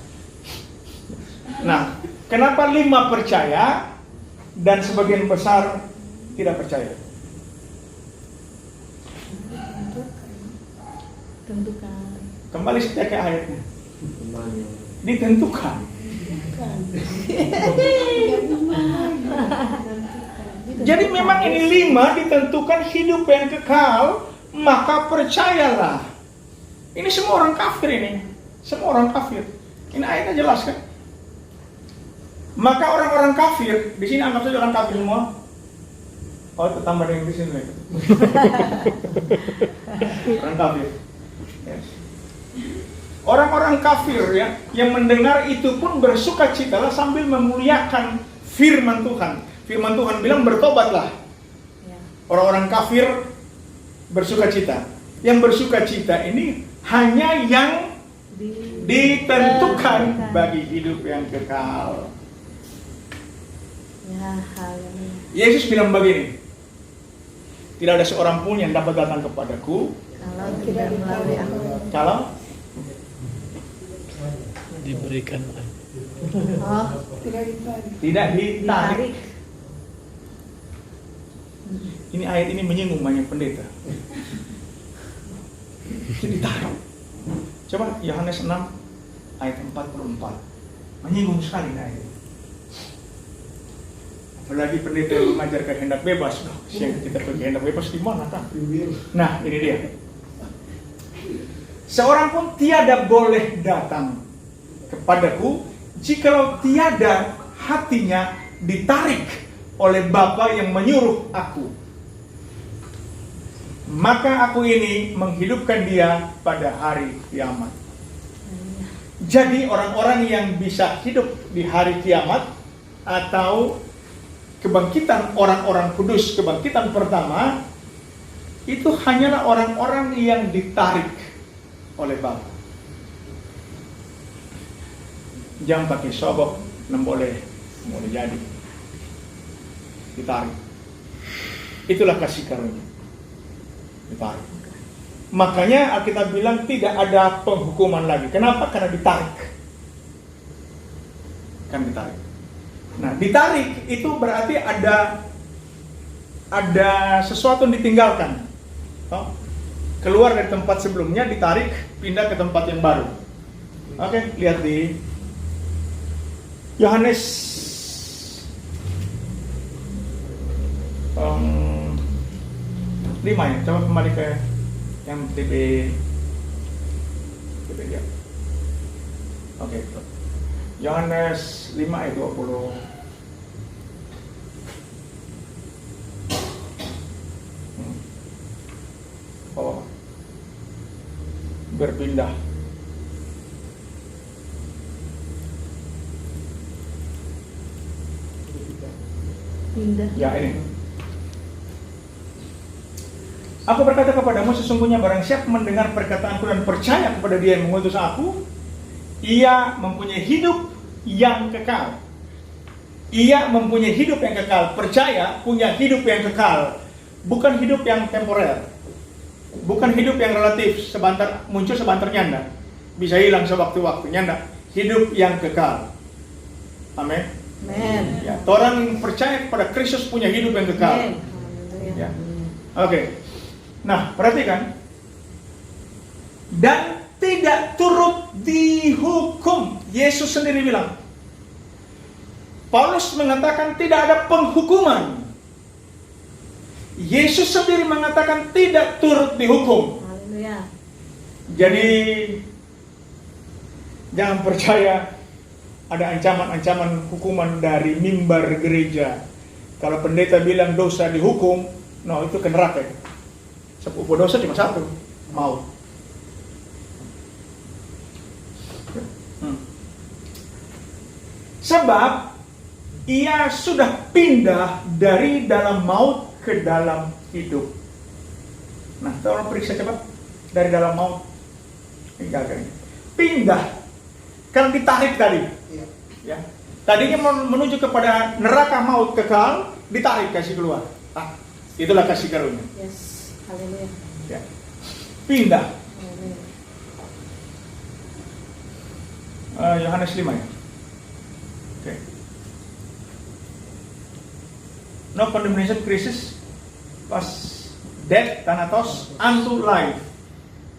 Nah, kenapa 5 percaya dan sebagian besar tidak percaya? Tentukan. Kembali saja ke ayatnya. Ditentukan. Jadi memang ini 5 ditentukan hidup yang kekal, maka percayalah. Ini semua orang kafir ini. Semua orang kafir. Ini ayatnya jelas kan? Maka orang-orang kafir, di sini anggap saja orang kafir semua. Oh, itu tambah dengan di sini. Orang kafir. Yes. Orang-orang kafir ya, yang mendengar itu pun bersukacitalah sambil memuliakan firman Tuhan. firman Tuhan bilang bertobatlah. Ya. Orang-orang kafir bersukacita. Yang bersukacita ini hanya yang ditentukan bagi hidup yang kekal. Ya, haleluya. Yesus bilang begini, tidak ada seorang pun yang dapat datang kepadaku Kalau tidak melalui aku. kalau Diberikan. Oh, tidak ditarik. ditarik. Ini ayat ini menyinggung banyak pendeta. Ditarik. Coba Yohanes 6 ayat 44. Menyinggung sekali ayat ini. Apalagi pendeta yang mengajar kehendak bebas. Siang kita kehendak bebas di mana kan? Nah, ini dia. Seorang pun tiada boleh datang kepadaku jikalau tiada hatinya ditarik oleh Bapa yang menyuruh aku. Maka aku ini menghidupkan dia pada hari kiamat. Jadi orang-orang yang bisa hidup di hari kiamat atau kebangkitan orang-orang kudus, kebangkitan pertama, itu hanyalah orang-orang yang ditarik oleh Bapa. Jangan pakai sobok, boleh jadi ditarik. Itulah kasih karunia. Ditarik. Makanya Alkitab bilang tidak ada penghukuman lagi. Kenapa? Karena ditarik. Kan ditarik. Nah, ditarik itu berarti ada sesuatu yang ditinggalkan. Oh, keluar dari tempat sebelumnya, ditarik, pindah ke tempat yang baru. Oke, lihat di Yohanes 5 ya. Coba kembali ke yang TP ya. Oke. Yohanes 5 ayat 20. Oh. Berpindah. Pindah. Ya, ini. Aku berkata kepadamu, sesungguhnya barang siapa mendengar perkataanku dan percaya kepada dia yang mengutus aku, ia mempunyai hidup yang kekal. Ia mempunyai hidup yang kekal. Percaya punya hidup yang kekal. Bukan hidup yang temporer. Bukan hidup yang relatif, sebentar muncul sebentar nyanda. Bisa hilang sewaktu-waktu nyanda. Hidup yang kekal. Amin. Amen. Ya, orang yang percaya kepada Kristus punya hidup yang kekal. Ya. Oke. Nah, perhatikan. Dan tidak turut dihukum. Yesus sendiri bilang. Paulus mengatakan tidak ada penghukuman. Yesus sendiri mengatakan tidak turut dihukum. Haleluya. Jadi jangan percaya ada ancaman-ancaman hukuman dari mimbar gereja. Kalau pendeta bilang dosa dihukum, no, itu ke neraka. Sepupu dosa cuma satu, maut. Sebab ia sudah pindah dari dalam maut ke dalam hidup. Nah, tolong periksa cepat. Dari dalam maut tinggalkan. Pindah. Kan ditarik tadi. Ya. Tadinya menuju kepada neraka maut kekal, ditarik kasih keluar. Ah, itulah kasih karunia. Yes. Haleluya. Ya. Pindah. Yohanes 5 ya. Oke. No condemnation crisis was death thanatos unto life.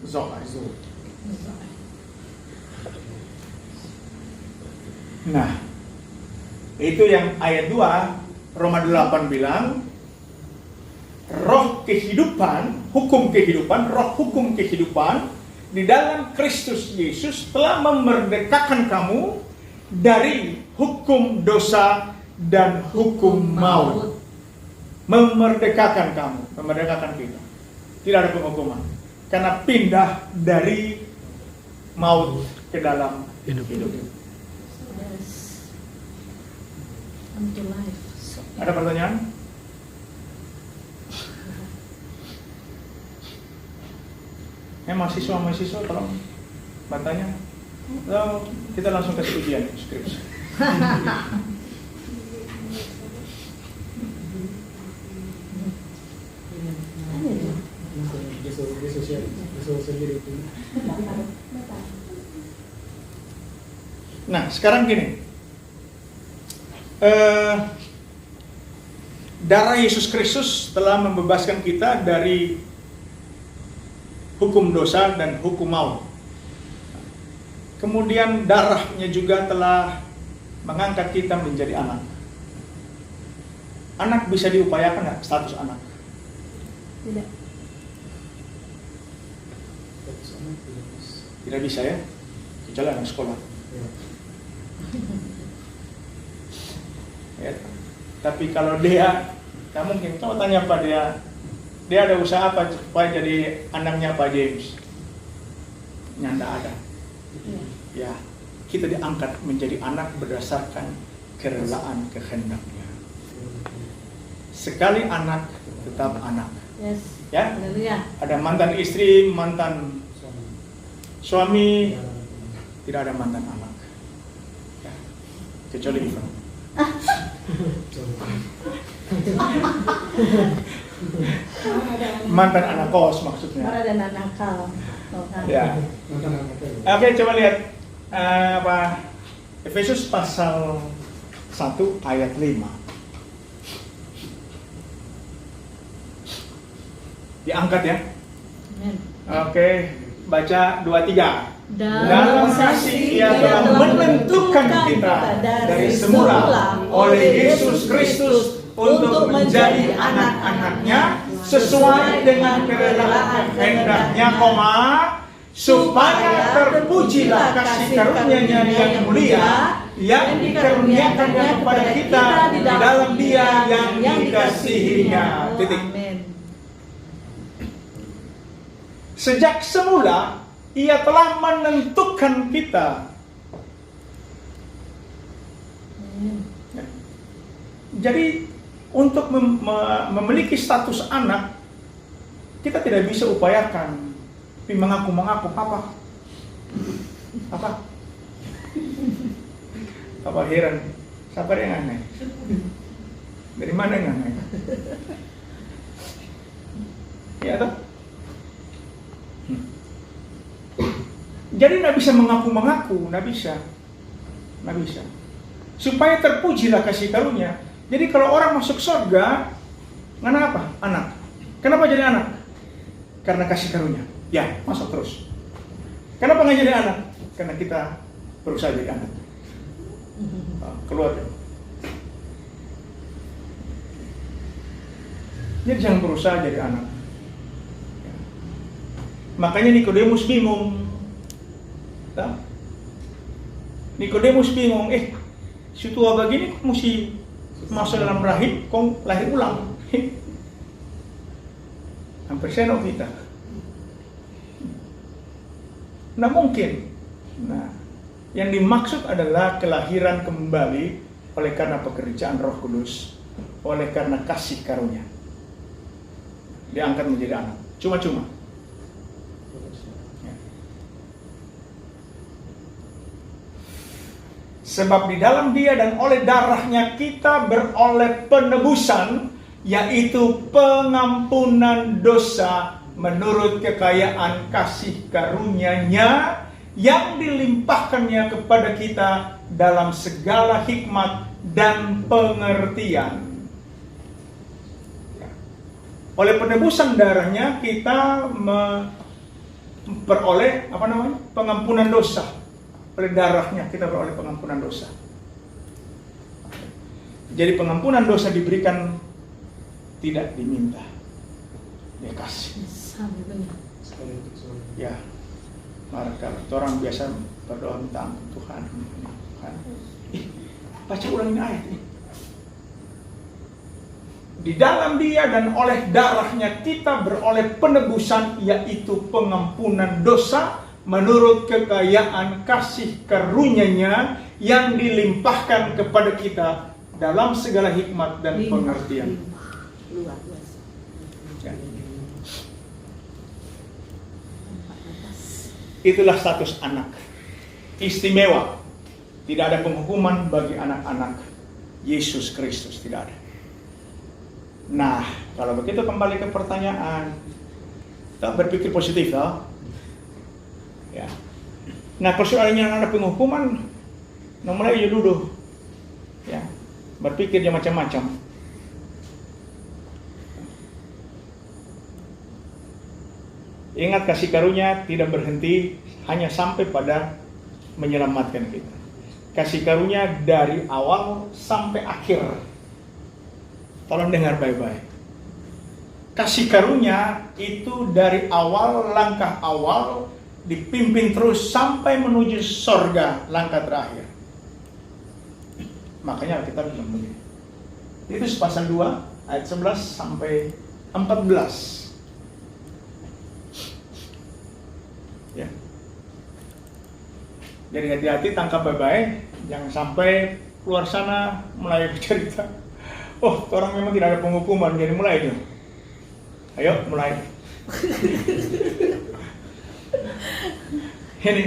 Zoe. Nah, itu yang ayat 2 Roma 8 bilang roh kehidupan, hukum kehidupan, roh hukum kehidupan di dalam Kristus Yesus telah memerdekakan kamu dari hukum dosa dan hukum maut. Memerdekakan kamu, memerdekakan kita. Tidak ada penghukuman. Karena pindah dari maut ke dalam hidup. Yes. Unto life. Ada pertanyaan? Mahasiswa tolong bertanya. Lalu kita langsung ke ujian skripsi. Nah, sekarang gini. Darah Yesus Kristus telah membebaskan kita dari hukum dosa dan hukum maut. Kemudian darahnya juga telah mengangkat kita menjadi anak. Anak bisa diupayakan nggak status anak? Tidak. Tidak bisa ya, kecuali anak sekolah. Ya. Tapi kalau dia, nggak mungkin. Coba tanya Pak dia ada usaha apa supaya jadi anaknya Pak James? Nyanda ada. Ya, kita diangkat menjadi anak berdasarkan kerelaan kehendaknya. Sekali anak, tetap anak. Yes. Ya, Haleluya. ada mantan istri, mantan suami, tidak ada mantan anak. Ya. Kecuali Ivan. Mantan anak kos maksudnya. Marah dan nakal. Ya. Oke, coba lihat Efesus pasal 1 ayat 5. Diangkat ya. Oke, baca 2-3. Dalam kasih Ia telah menentukan kita dari semula oleh Yesus Kristus untuk menjadi anak-anaknya sesuai dengan kerelaan kehendaknya, supaya terpujilah kasih karunia-Nya yang mulia yang dikaruniakannya kepada kita di dalam Dia yang dikasihinya. Titik. Sejak semula Ia telah menentukan kita. Jadi untuk memiliki status anak, kita tidak bisa upayakan mengaku papa. Papa heran, siapa yang aneh? Dari mana yang aneh? Ya toh? Jadi nggak bisa mengaku, nggak bisa. Supaya terpujilah kasih karunia. Jadi kalau orang masuk surga, kenapa? Anak. Kenapa jadi anak? Karena kasih karunia. Ya, masuk terus. Kenapa nggak jadi anak? Karena kita berusaha jadi anak. Keluar. Jadi jangan berusaha jadi anak. Makanya Nikodemus bingung. Nikodemus bingung, si tua begini kok mesti masuk dalam rahim, kok lahir ulang. Hampir senok kita. Nah mungkin. Nah, yang dimaksud adalah kelahiran kembali oleh karena pekerjaan Roh Kudus, oleh karena kasih karunia. Diangkat menjadi anak. Cuma-cuma. Sebab di dalam Dia dan oleh darahnya kita beroleh penebusan, yaitu pengampunan dosa menurut kekayaan kasih karunia-Nya yang dilimpahkannya kepada kita dalam segala hikmat dan pengertian. Oleh penebusan darahnya kita memperoleh pengampunan dosa. Oleh darahnya kita beroleh pengampunan dosa. Jadi pengampunan dosa diberikan tidak diminta, dia kasih. Ya, maka orang biasa berdoa minta ampun Tuhan. Baca ulang ini ayat ini. Di dalam Dia dan oleh darahnya kita beroleh penebusan, yaitu pengampunan dosa menurut kekayaan kasih karunia-Nya yang dilimpahkan kepada kita dalam segala hikmat dan pengertian. Luar biasa. Ya. Itulah status anak. Istimewa. Tidak ada penghukuman bagi anak-anak Yesus Kristus, tidak ada. Nah, kalau begitu kembali ke pertanyaan. Kita berpikir positif, toh? Ya. Nah, kalau soalnya ada penghukuman, mulai aja duduk. Ya. Berpikir dia macam-macam. Ingat, kasih karunia tidak berhenti hanya sampai pada menyelamatkan kita. Kasih karunia dari awal sampai akhir. Tolong dengar baik-baik. Kasih karunia itu dari awal, langkah awal, dipimpin terus sampai menuju sorga, langkah terakhir. Makanya kita bilang begini. Itu pasal 2 ayat 11 sampai 14. Ya. Jadi hati-hati, tangkap baik-baik, jangan sampai keluar sana mulai bercerita, oh orang memang tidak ada penghukuman, jadi mulai itu. Ayo mulai. Ini,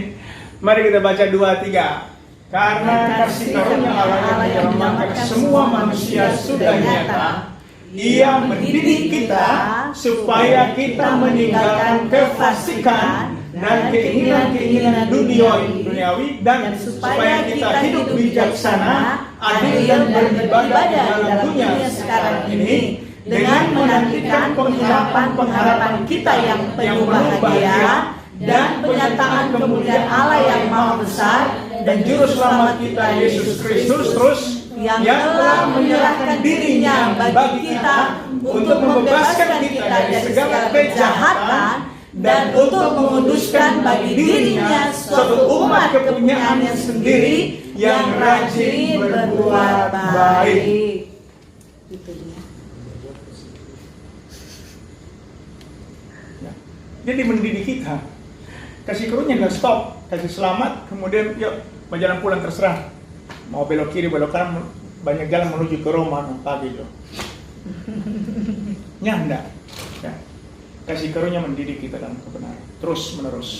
mari kita baca 2-3. Karena kasih karunia Allah yang menyelamatkan semua manusia sudah nyata, Ia mendidik kita supaya kita meninggalkan kefasikan dan keinginan-keinginan duniawi, dan supaya kita hidup bijaksana, adil dan beribadah di dalam dunia sekarang ini, dengan menantikan pengharapan kita yang penuh bahagia dan penyataan kemuliaan Allah yang maha besar dan juru selamat kita Yesus Kristus, terus yang telah menyerahkan dirinya bagi kita untuk membebaskan kita dari segala kejahatan dan untuk menguduskan bagi dirinya suatu umat kepunyaannya sendiri yang rajin berbuat baik. Itu dia. Ya. Jadi mendidik kita. Kasih karunia nggak stop, kasih selamat, kemudian yuk mau jalan pulang terserah. Mau belok kiri, belok kanan, banyak jalan menuju ke Roma pagi itu. Nyanda. Ya. Kasih karunia mendidik kita dalam kebenaran terus menerus.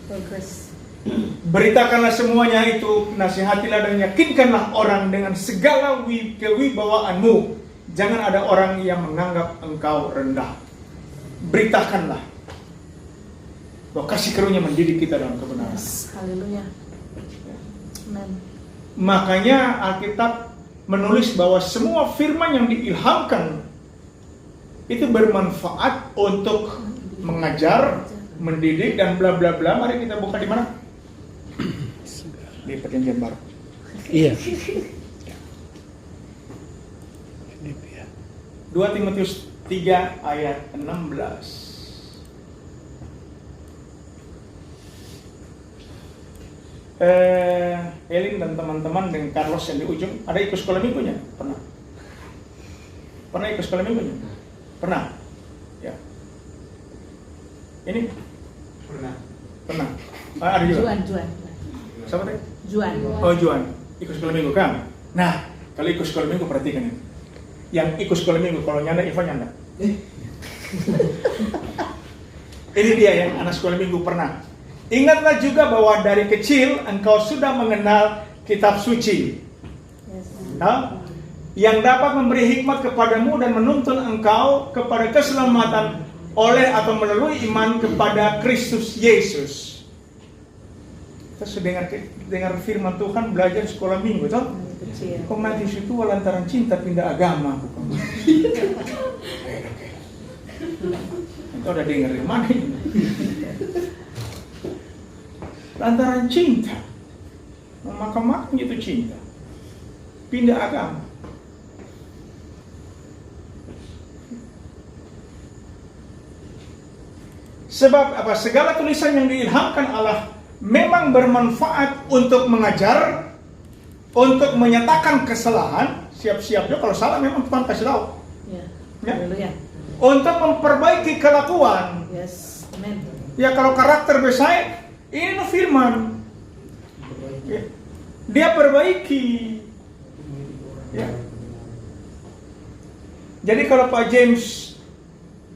Progress. Beritakanlah semuanya itu, nasihatilah dan yakinkanlah orang dengan segala kewibawaanmu. Jangan ada orang yang menganggap engkau rendah. Beritakanlah bahwa kasih karunia mendidik kita dalam kebenaran. Haleluya. Amen. Makanya Alkitab menulis bahwa semua firman yang diilhamkan itu bermanfaat untuk mengajar, mendidik, dan bla bla bla. Mari kita buka di mana? Di Perjanjian Baru. Iya. 2 Timotius 3 ayat 16. Elin dan teman-teman dengan Carlos yang di ujung, ada ikut sekolah minggunya? Pernah? Pernah ikut sekolah minggunya? Pernah? Ya. Ini? Pernah. Ada juga? Juan. Siapa tadi? Juan. Oh, Juan. Ikut sekolah minggu kan? Nah, kalau ikut sekolah minggu perhatikan ini. Yang ikut sekolah minggu, kalau nyanda, Ivan nyanda. Ini dia yang anak sekolah minggu pernah. Ingatlah juga bahwa dari kecil engkau sudah mengenal kitab suci. Nah, yang dapat memberi hikmat kepadamu dan menuntun engkau kepada keselamatan oleh atau melalui iman kepada Kristus Yesus. Kita sudah dengar firman Tuhan, belajar sekolah minggu, toh? Kok nanti situ lantaran cinta pindah agama, bukan? Engkau udah dengar dari mana ini? Lantaran cinta, makan itu cinta, pindah agama. Sebab apa? Segala tulisan yang diilhamkan Allah memang bermanfaat untuk mengajar, untuk menyatakan kesalahan. Siap-siap juga kalau salah memang Tuhan kasih tahu. Ya. Haleluya. Untuk memperbaiki kelakuan. Yes. Amen. Ya, kalau karakter besar, ini firman. Ya. Dia perbaiki. Ya. Jadi kalau Pak James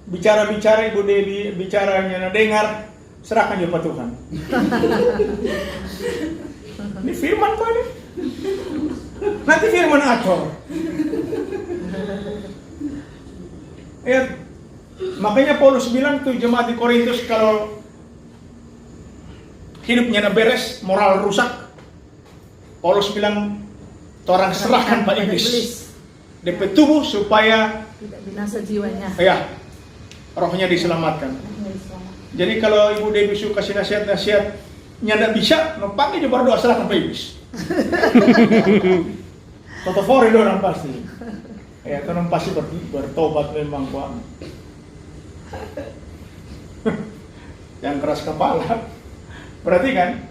bicara-bicara, Ibu Dewi bicaranya dengar, serahkan juga Pak Tuhan. Ini firman kok ini. Nanti firman ator. Ya, makanya Paulus bilang tuh jemaat di Korintus, kalau hidupnya beres, moral rusak, Paulus bilang, orang serahkan Pak Iblis. DP tubuh supaya Tidak binasa jiwanya. ya rohnya diselamatkan. Jadi kalau Ibu Dewi suka kasih nasihat-nasihat nggak bisa, panggil aja berdoa serahkan Pak Iblis. Toto fori orang pasti. Ya, orang pasti bertobat memang Pak. Yang keras kepala. Perhatikan,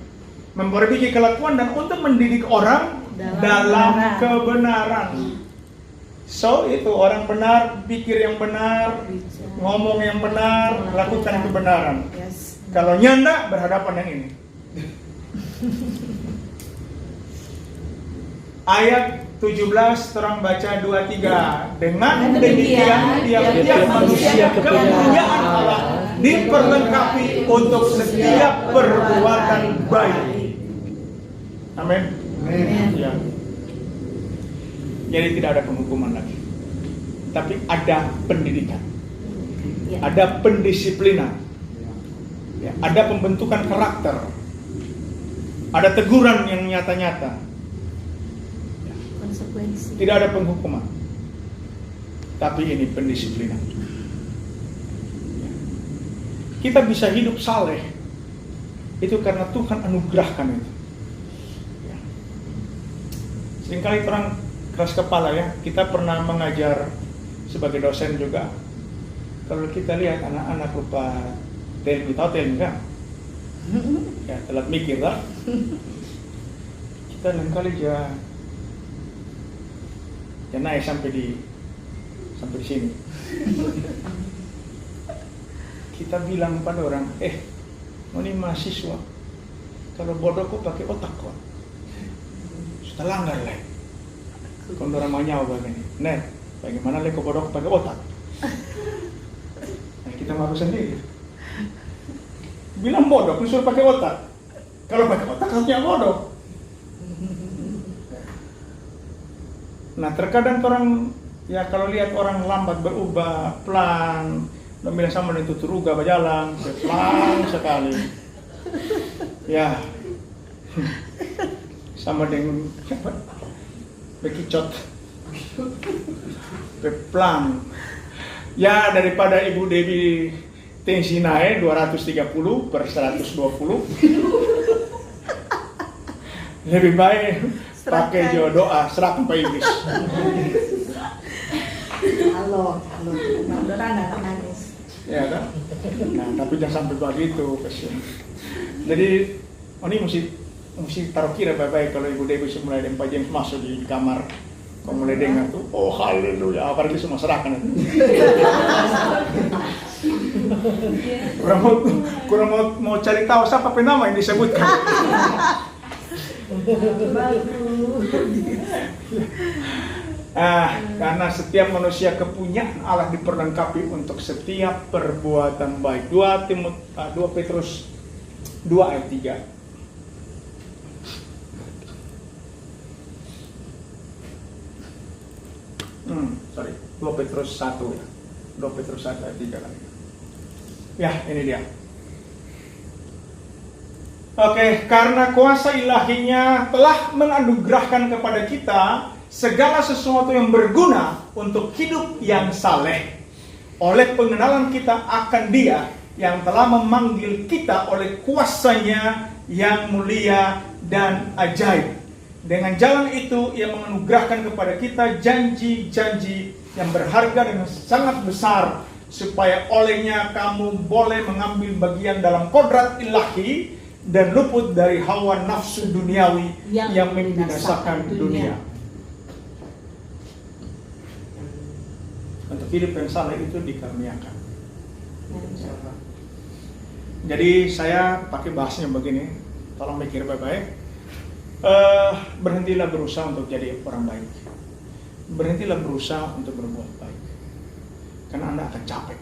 memperbaiki kelakuan dan untuk mendidik orang dalam kebenaran. So itu orang benar, pikir yang benar, ngomong yang benar, lakukan kebenaran. Yes. Kalau nyanda berhadapan yang ini. Ayat 17 terang baca 23. Dengan demikian tiap-tiap manusia kepunyaan Allah diperlengkapi untuk setiap perbuatan baik. Amin. Ya. Jadi tidak ada penghukuman lagi, tapi ada pendidikan, ada pendisiplinan, ya, ada pembentukan karakter, ada teguran yang nyata-nyata. Konsekuensi. Tidak ada penghukuman, tapi ini pendisiplinan. Ya. Kita bisa hidup saleh itu karena Tuhan anugerahkan itu. Ya. Seringkali orang keras kepala ya, kita pernah mengajar sebagai dosen juga. Kalau kita lihat anak-anak lupa TLB, tahu TLB enggak? Ya, telat mikir lah. Kita lain-kali ya naik sampai di sini. Kita bilang pada orang, ini mahasiswa, kalau bodoh kok pakai otak kok. Sudah langgar lah. Kalau orang mau nyawa begini, bagaimana leko bodoh pakai otak? Nah, kita malu sendiri. Bilang bodoh, disuruh pakai otak. Kalau pakai otak harusnya bodoh. Nah, terkadang orang ya kalau lihat orang lambat berubah, pelan, dan bilang sama itu teruga berjalan, pelan sekali. Ya, sama dengan bekicot, pelan. Ya, daripada Ibu Dewi tensi naik 230 per 120, lebih baik pakai doa serahkan Pak Iblis. Halo, mudah-mudahan anak nangis. Ya kan? Nah, tapi jangan sampai begitu, kasihan. Jadi, ini mesti taruh kira baik-baik kalau Ibu Dewi mulai dari Pak James masuk di kamar, kau mulai dengar tuh, oh haleluya, apalagi semua serahkan itu. kurang mau cari tahu siapa penama yang disebutkan. Karena setiap manusia kepunyaan Allah diperlengkapi untuk setiap perbuatan baik. 2 Petrus 2 ayat 3. 2 Petrus 1 ya. 2 Petrus 1 ayat 3 lagi. Ya, ini dia. Oke, karena kuasa ilahinya telah menganugerahkan kepada kita segala sesuatu yang berguna untuk hidup yang saleh oleh pengenalan kita akan Dia yang telah memanggil kita oleh kuasanya yang mulia dan ajaib. Dengan jalan itu Ia menganugerahkan kepada kita janji-janji yang berharga dan sangat besar, supaya olehnya kamu boleh mengambil bagian dalam kodrat ilahi dan luput dari hawa nafsu duniawi yang membinasakan dunia. Untuk hidup yang saleh itu dikaruniakan. Jadi saya pakai bahasanya begini, tolong mikir baik-baik. Berhentilah berusaha untuk jadi orang baik. Berhentilah berusaha untuk berbuat baik. karena Anda akan capek.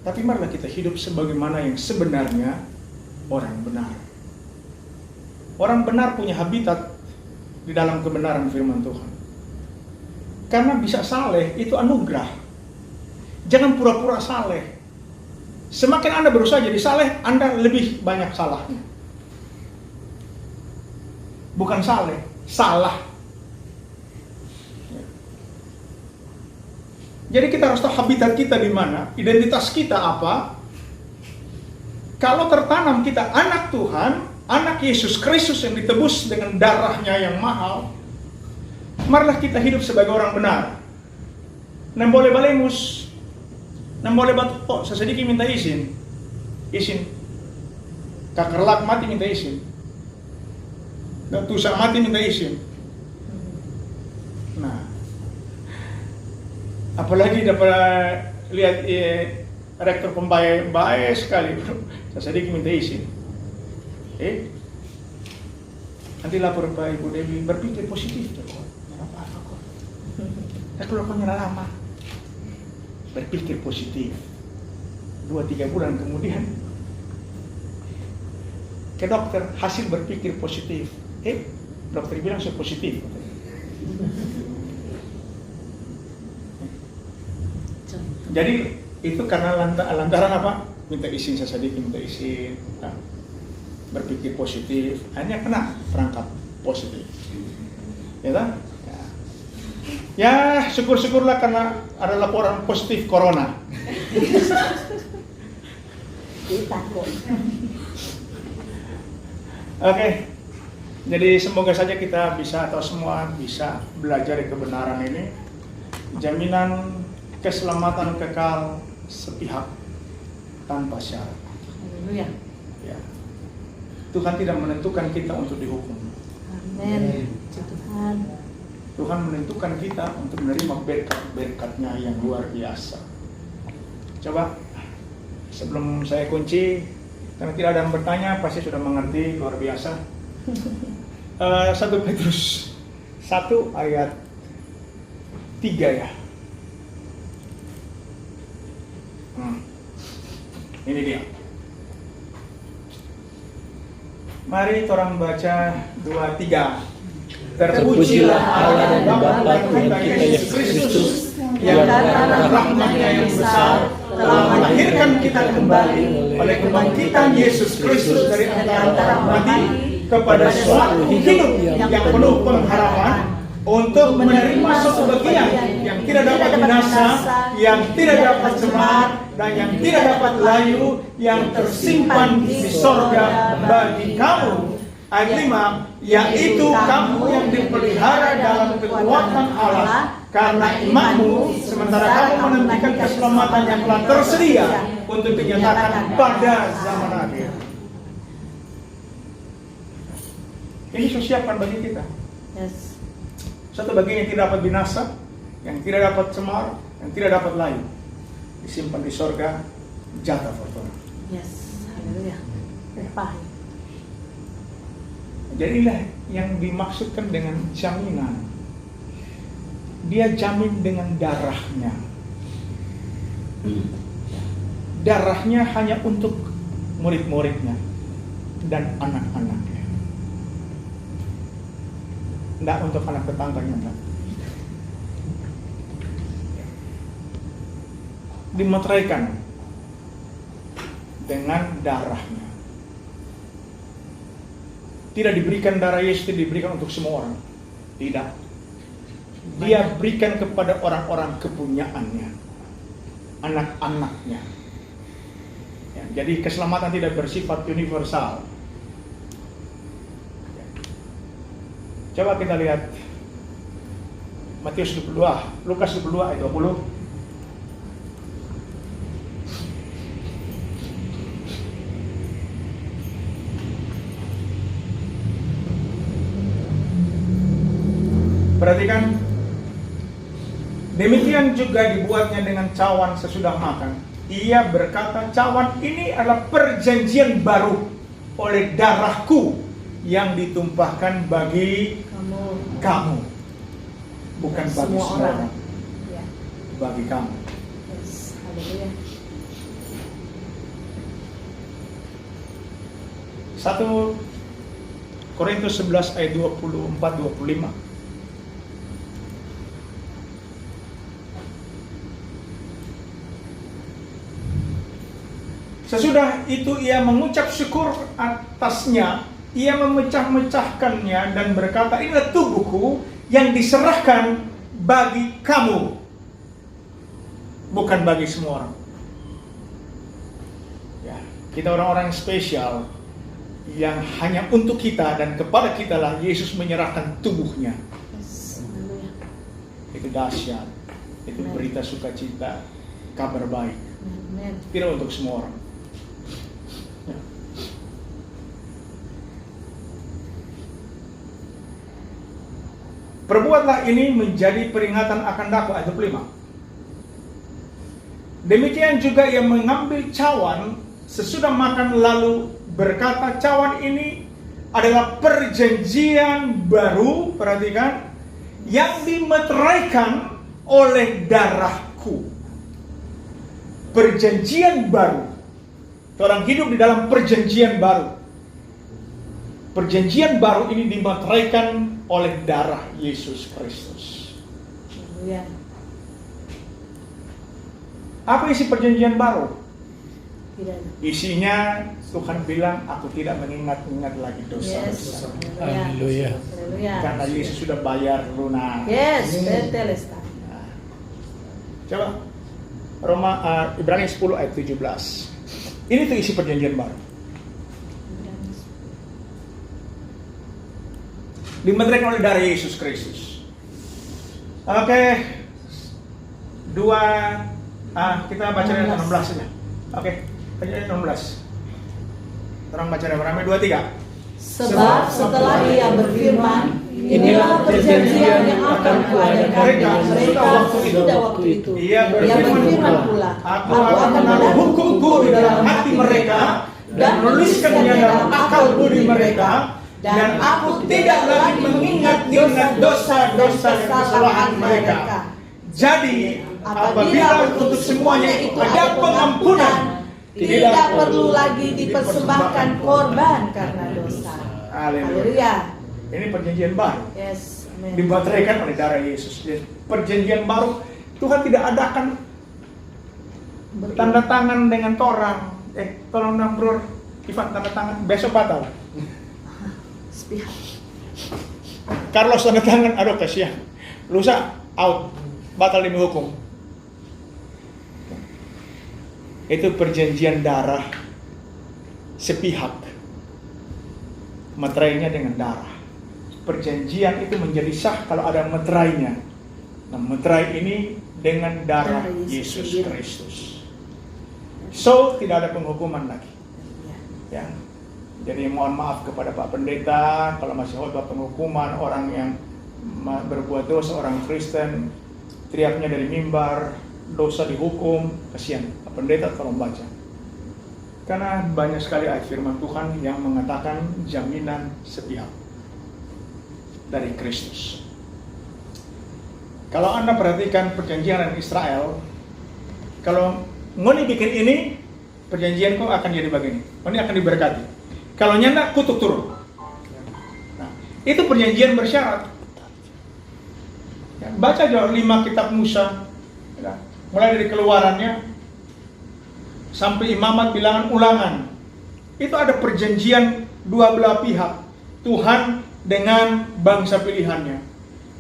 Tapi marilah kita hidup sebagaimana yang sebenarnya orang benar. Orang benar punya habitat di dalam kebenaran firman Tuhan. Karena bisa saleh itu anugerah. Jangan pura-pura saleh. Semakin Anda berusaha jadi saleh, Anda lebih banyak salahnya. Bukan saleh, salah. Jadi kita harus tahu habitat kita di mana, identitas kita apa. Kalau tertanam kita anak Tuhan, anak Yesus Kristus yang ditebus dengan darahnya yang mahal, marilah kita hidup sebagai orang benar. Nang boleh balemus, nang boleh batu, oh sesedikit minta izin. Kakerlak mati minta izin. Dan tusang mati minta izin. Nah, apalagi dapat lihat rektor pembayar baik sekali, saya sedikit minta izin. Nanti lapor Pak Ibu Dewi, berpikir positif tuh. Apa kok? Saya keluar lama. Berpikir positif. 2-3 bulan kemudian ke dokter, hasil berpikir positif. Dokter bilang saya positif. Jadi itu karena lantaran apa? Minta izin saya sedikit, minta izin. Nah, berpikir positif, hanya kena perangkap positif. Ya kan? Ya, syukur-syukurlah karena ada laporan positif corona. Oke. Jadi semoga saja kita bisa, atau semua bisa belajar dari kebenaran ini. Jaminan keselamatan kekal sepihak tanpa syarat. Haleluya. Ya. Tuhan tidak menentukan kita untuk dihukum. Amin. Tuhan. Tuhan menentukan kita untuk menerima berkat-berkatnya yang luar biasa. Coba sebelum saya kunci, karena tidak ada yang bertanya, pasti sudah mengerti, luar biasa. 1 Petrus 1 ayat 3 ya. Ini dia. Mari orang baca 2-3. Terpujilah Allah dan Bapa Tuhan kita Yesus Kristus, yang karena rahmat-Nya yang besar telah melahirkan kita kembali oleh kebangkitan Yesus Kristus dari antara mati kepada suatu hidup yang penuh pengharapan, untuk menerima suatu bagian yang tidak dapat binasa, yang tidak dapat cemar, dan yang tidak dapat layu, yang tersimpan di sorga bagi kamu. Ayat 5, yaitu kamu yang dipelihara dalam kekuatan Allah karena imanmu, sementara kamu menantikan keselamatan yang telah tersedia untuk dinyatakan pada zaman akhir. Ini disiapkan bagi kita. Yes. Satu bagian yang tidak dapat binasa, yang tidak dapat cemar, yang tidak dapat layu, disimpan di sorga, jatah fortuna. Yes. Haleluya. Upah. Jadilah yang dimaksudkan dengan jaminan. Dia jamin dengan darahnya. Darahnya hanya untuk murid-muridnya dan anak-anaknya. Tidak untuk anak tetangganya, enggak. Dimeteraikan dengan darahnya. Tidak diberikan darah Yesus, tidak diberikan untuk semua orang. Tidak. Dia berikan kepada orang-orang kepunyaannya, anak-anaknya. Ya, jadi keselamatan tidak bersifat universal. Ya. Coba kita lihat Matius 22, Lukas 22 ayat 20. Perhatikan, demikian juga dibuatnya dengan cawan sesudah makan. Ia berkata, cawan ini adalah perjanjian baru oleh darahku yang ditumpahkan bagi kamu, bukan bagi semua orang. Ya. bagi kamu. Yes. Haleluya. 1 Korintus 11 ayat 24-25. Sesudah itu ia mengucap syukur atasnya, ia memecah-mecahkannya dan berkata, inilah tubuhku yang diserahkan bagi kamu, bukan bagi semua orang. Ya, kita orang-orang yang spesial, yang hanya untuk kita dan kepada kita lah Yesus menyerahkan tubuhnya. Yes. Haleluya. Itu dahsyat, itu Amen. berita sukacita, kabar baik, Amen. tidak untuk semua orang. Ya. Perbuatlah ini menjadi peringatan akan daku, ayat 25. Demikian juga ia mengambil cawan sesudah makan lalu berkata, cawan ini adalah perjanjian baru, perhatikan, yang dimeteraikan oleh darahku. Perjanjian baru. Orang hidup di dalam perjanjian baru. Perjanjian baru ini dimeteraikan oleh darah Yesus Kristus. Haleluya. Apa isi perjanjian baru? Tidak ada. Isinya Tuhan bilang, aku tidak mengingat-ingat lagi Yes. dosa-dosa. Haleluya. Haleluya. Karena Yesus sudah bayar lunas. Yes, betul Ustaz. Nah, coba Ibrani 10 ayat 17. Ini tuh isi perjanjian baru. Dimeteraikan oleh darah Yesus Kristus. Oke. Kita baca dari 16 saja. Oke, baca dari 16. Orang baca dari ramai 2-3. Sebab setelah ia berfirman, inilah perjanjian yang akan kuadakan dengan mereka sesudah waktu itu. Ia Ia berfirman pula, aku akan menaruh hukumku di dalam hati mereka dan menuliskannya dalam akal budi mereka, dan aku tidak lagi mengingat-ingat dosa-dosa dan kesalahan mereka. Jadi, apabila untuk semuanya itu ada pengampunan, tidak perlu lagi dipersembahkan korban karena dosa. Haleluya. Ini perjanjian baru. Yes, amen. Dimeteraikan oleh darah Yesus. Jadi, perjanjian baru, Tuhan tidak adakan tanda tangan dengan torang. Tolong dong bro, Ivan tanda tangan, besok batal. Sepihak. Carlos tanda tangan, aduh kasihan. Lusa, out, batal demi hukum. Itu perjanjian darah sepihak. Meterainya dengan darah. Perjanjian itu menjadi sah kalau ada meterainya. Nah, meterai ini dengan darah Yesus Kristus. So, tidak ada penghukuman lagi. Ya. Jadi mohon maaf kepada Pak Pendeta kalau masih khotbah penghukuman orang yang berbuat dosa, orang Kristen teriaknya dari mimbar, dosa dihukum, kasihan. Pak Pendeta tolong baca. Karena banyak sekali ayat firman Tuhan yang mengatakan jaminan sepihak dari Kristus. Kalau Anda perhatikan perjanjian dengan Israel, kalau Ngoni bikin ini, perjanjianku akan jadi begini. Ngoni akan diberkati. Kalau nyanda, kutuk turun. Nah, itu perjanjian bersyarat. Ya, baca aja 5 kitab Musa, ya, mulai dari keluarannya sampai imamat bilangan ulangan. Itu ada perjanjian dua belah pihak, Tuhan dengan bangsa pilihannya.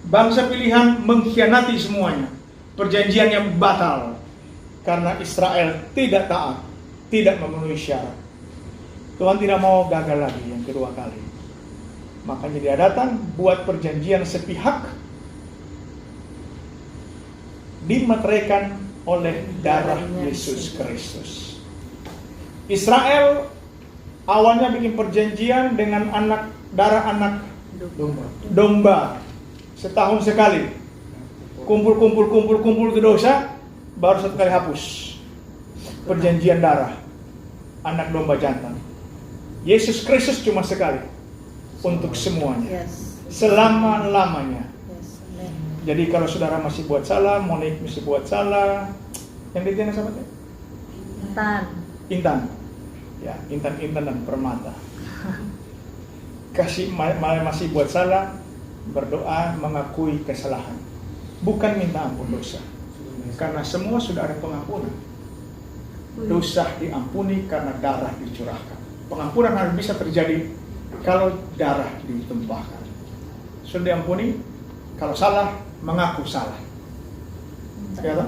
Bangsa pilihan mengkhianati semuanya. Perjanjiannya batal karena Israel tidak taat, tidak memenuhi syarat. Tuhan tidak mau gagal lagi yang kedua kali. Makanya dia datang buat perjanjian sepihak, dimeteraikan oleh darah Yesus Kristus. Israel awalnya bikin perjanjian dengan darah anak domba setahun sekali. Kumpul ke dosa, baru satu kali hapus. Perjanjian darah anak domba jantan. Yesus Kristus cuma sekali untuk semuanya, Yes. selama-lamanya. Yes. Amen. Jadi kalau saudara masih buat salah, Monik masih buat salah, yang ditiana siapa teh? Intan. Ya, Intan dan Permata. Masih buat salah, berdoa mengakui kesalahan. Bukan minta ampun dosa. Karena semua sudah ada pengampunan. Dosa diampuni karena darah dicurahkan. Pengampunan harus bisa terjadi kalau darah ditumpahkan. Sudah diampuni, kalau salah, mengaku salah. Ya,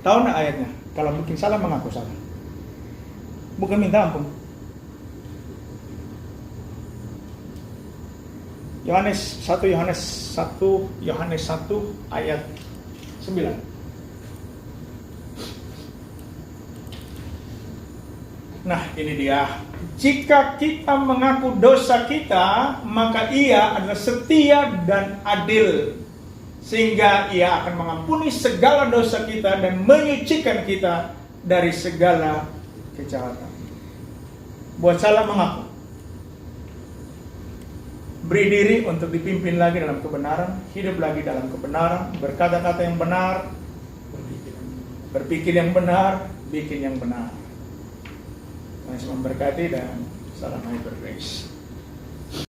tahu nggak ayatnya? Kalau bikin salah, mengaku salah. Bukan minta ampun. Yohanes 1 ayat 9. Nah, ini dia. Jika kita mengaku dosa kita, maka Ia adalah setia dan adil, sehingga Ia akan mengampuni segala dosa kita dan menyucikan kita dari segala kejahatan. Buat salah, mengaku. Beri diri untuk dipimpin lagi dalam kebenaran, hidup lagi dalam kebenaran, berkata-kata yang benar, berpikir yang benar, bikin yang benar. Tuhan memberkati dan salam Hyper Grace.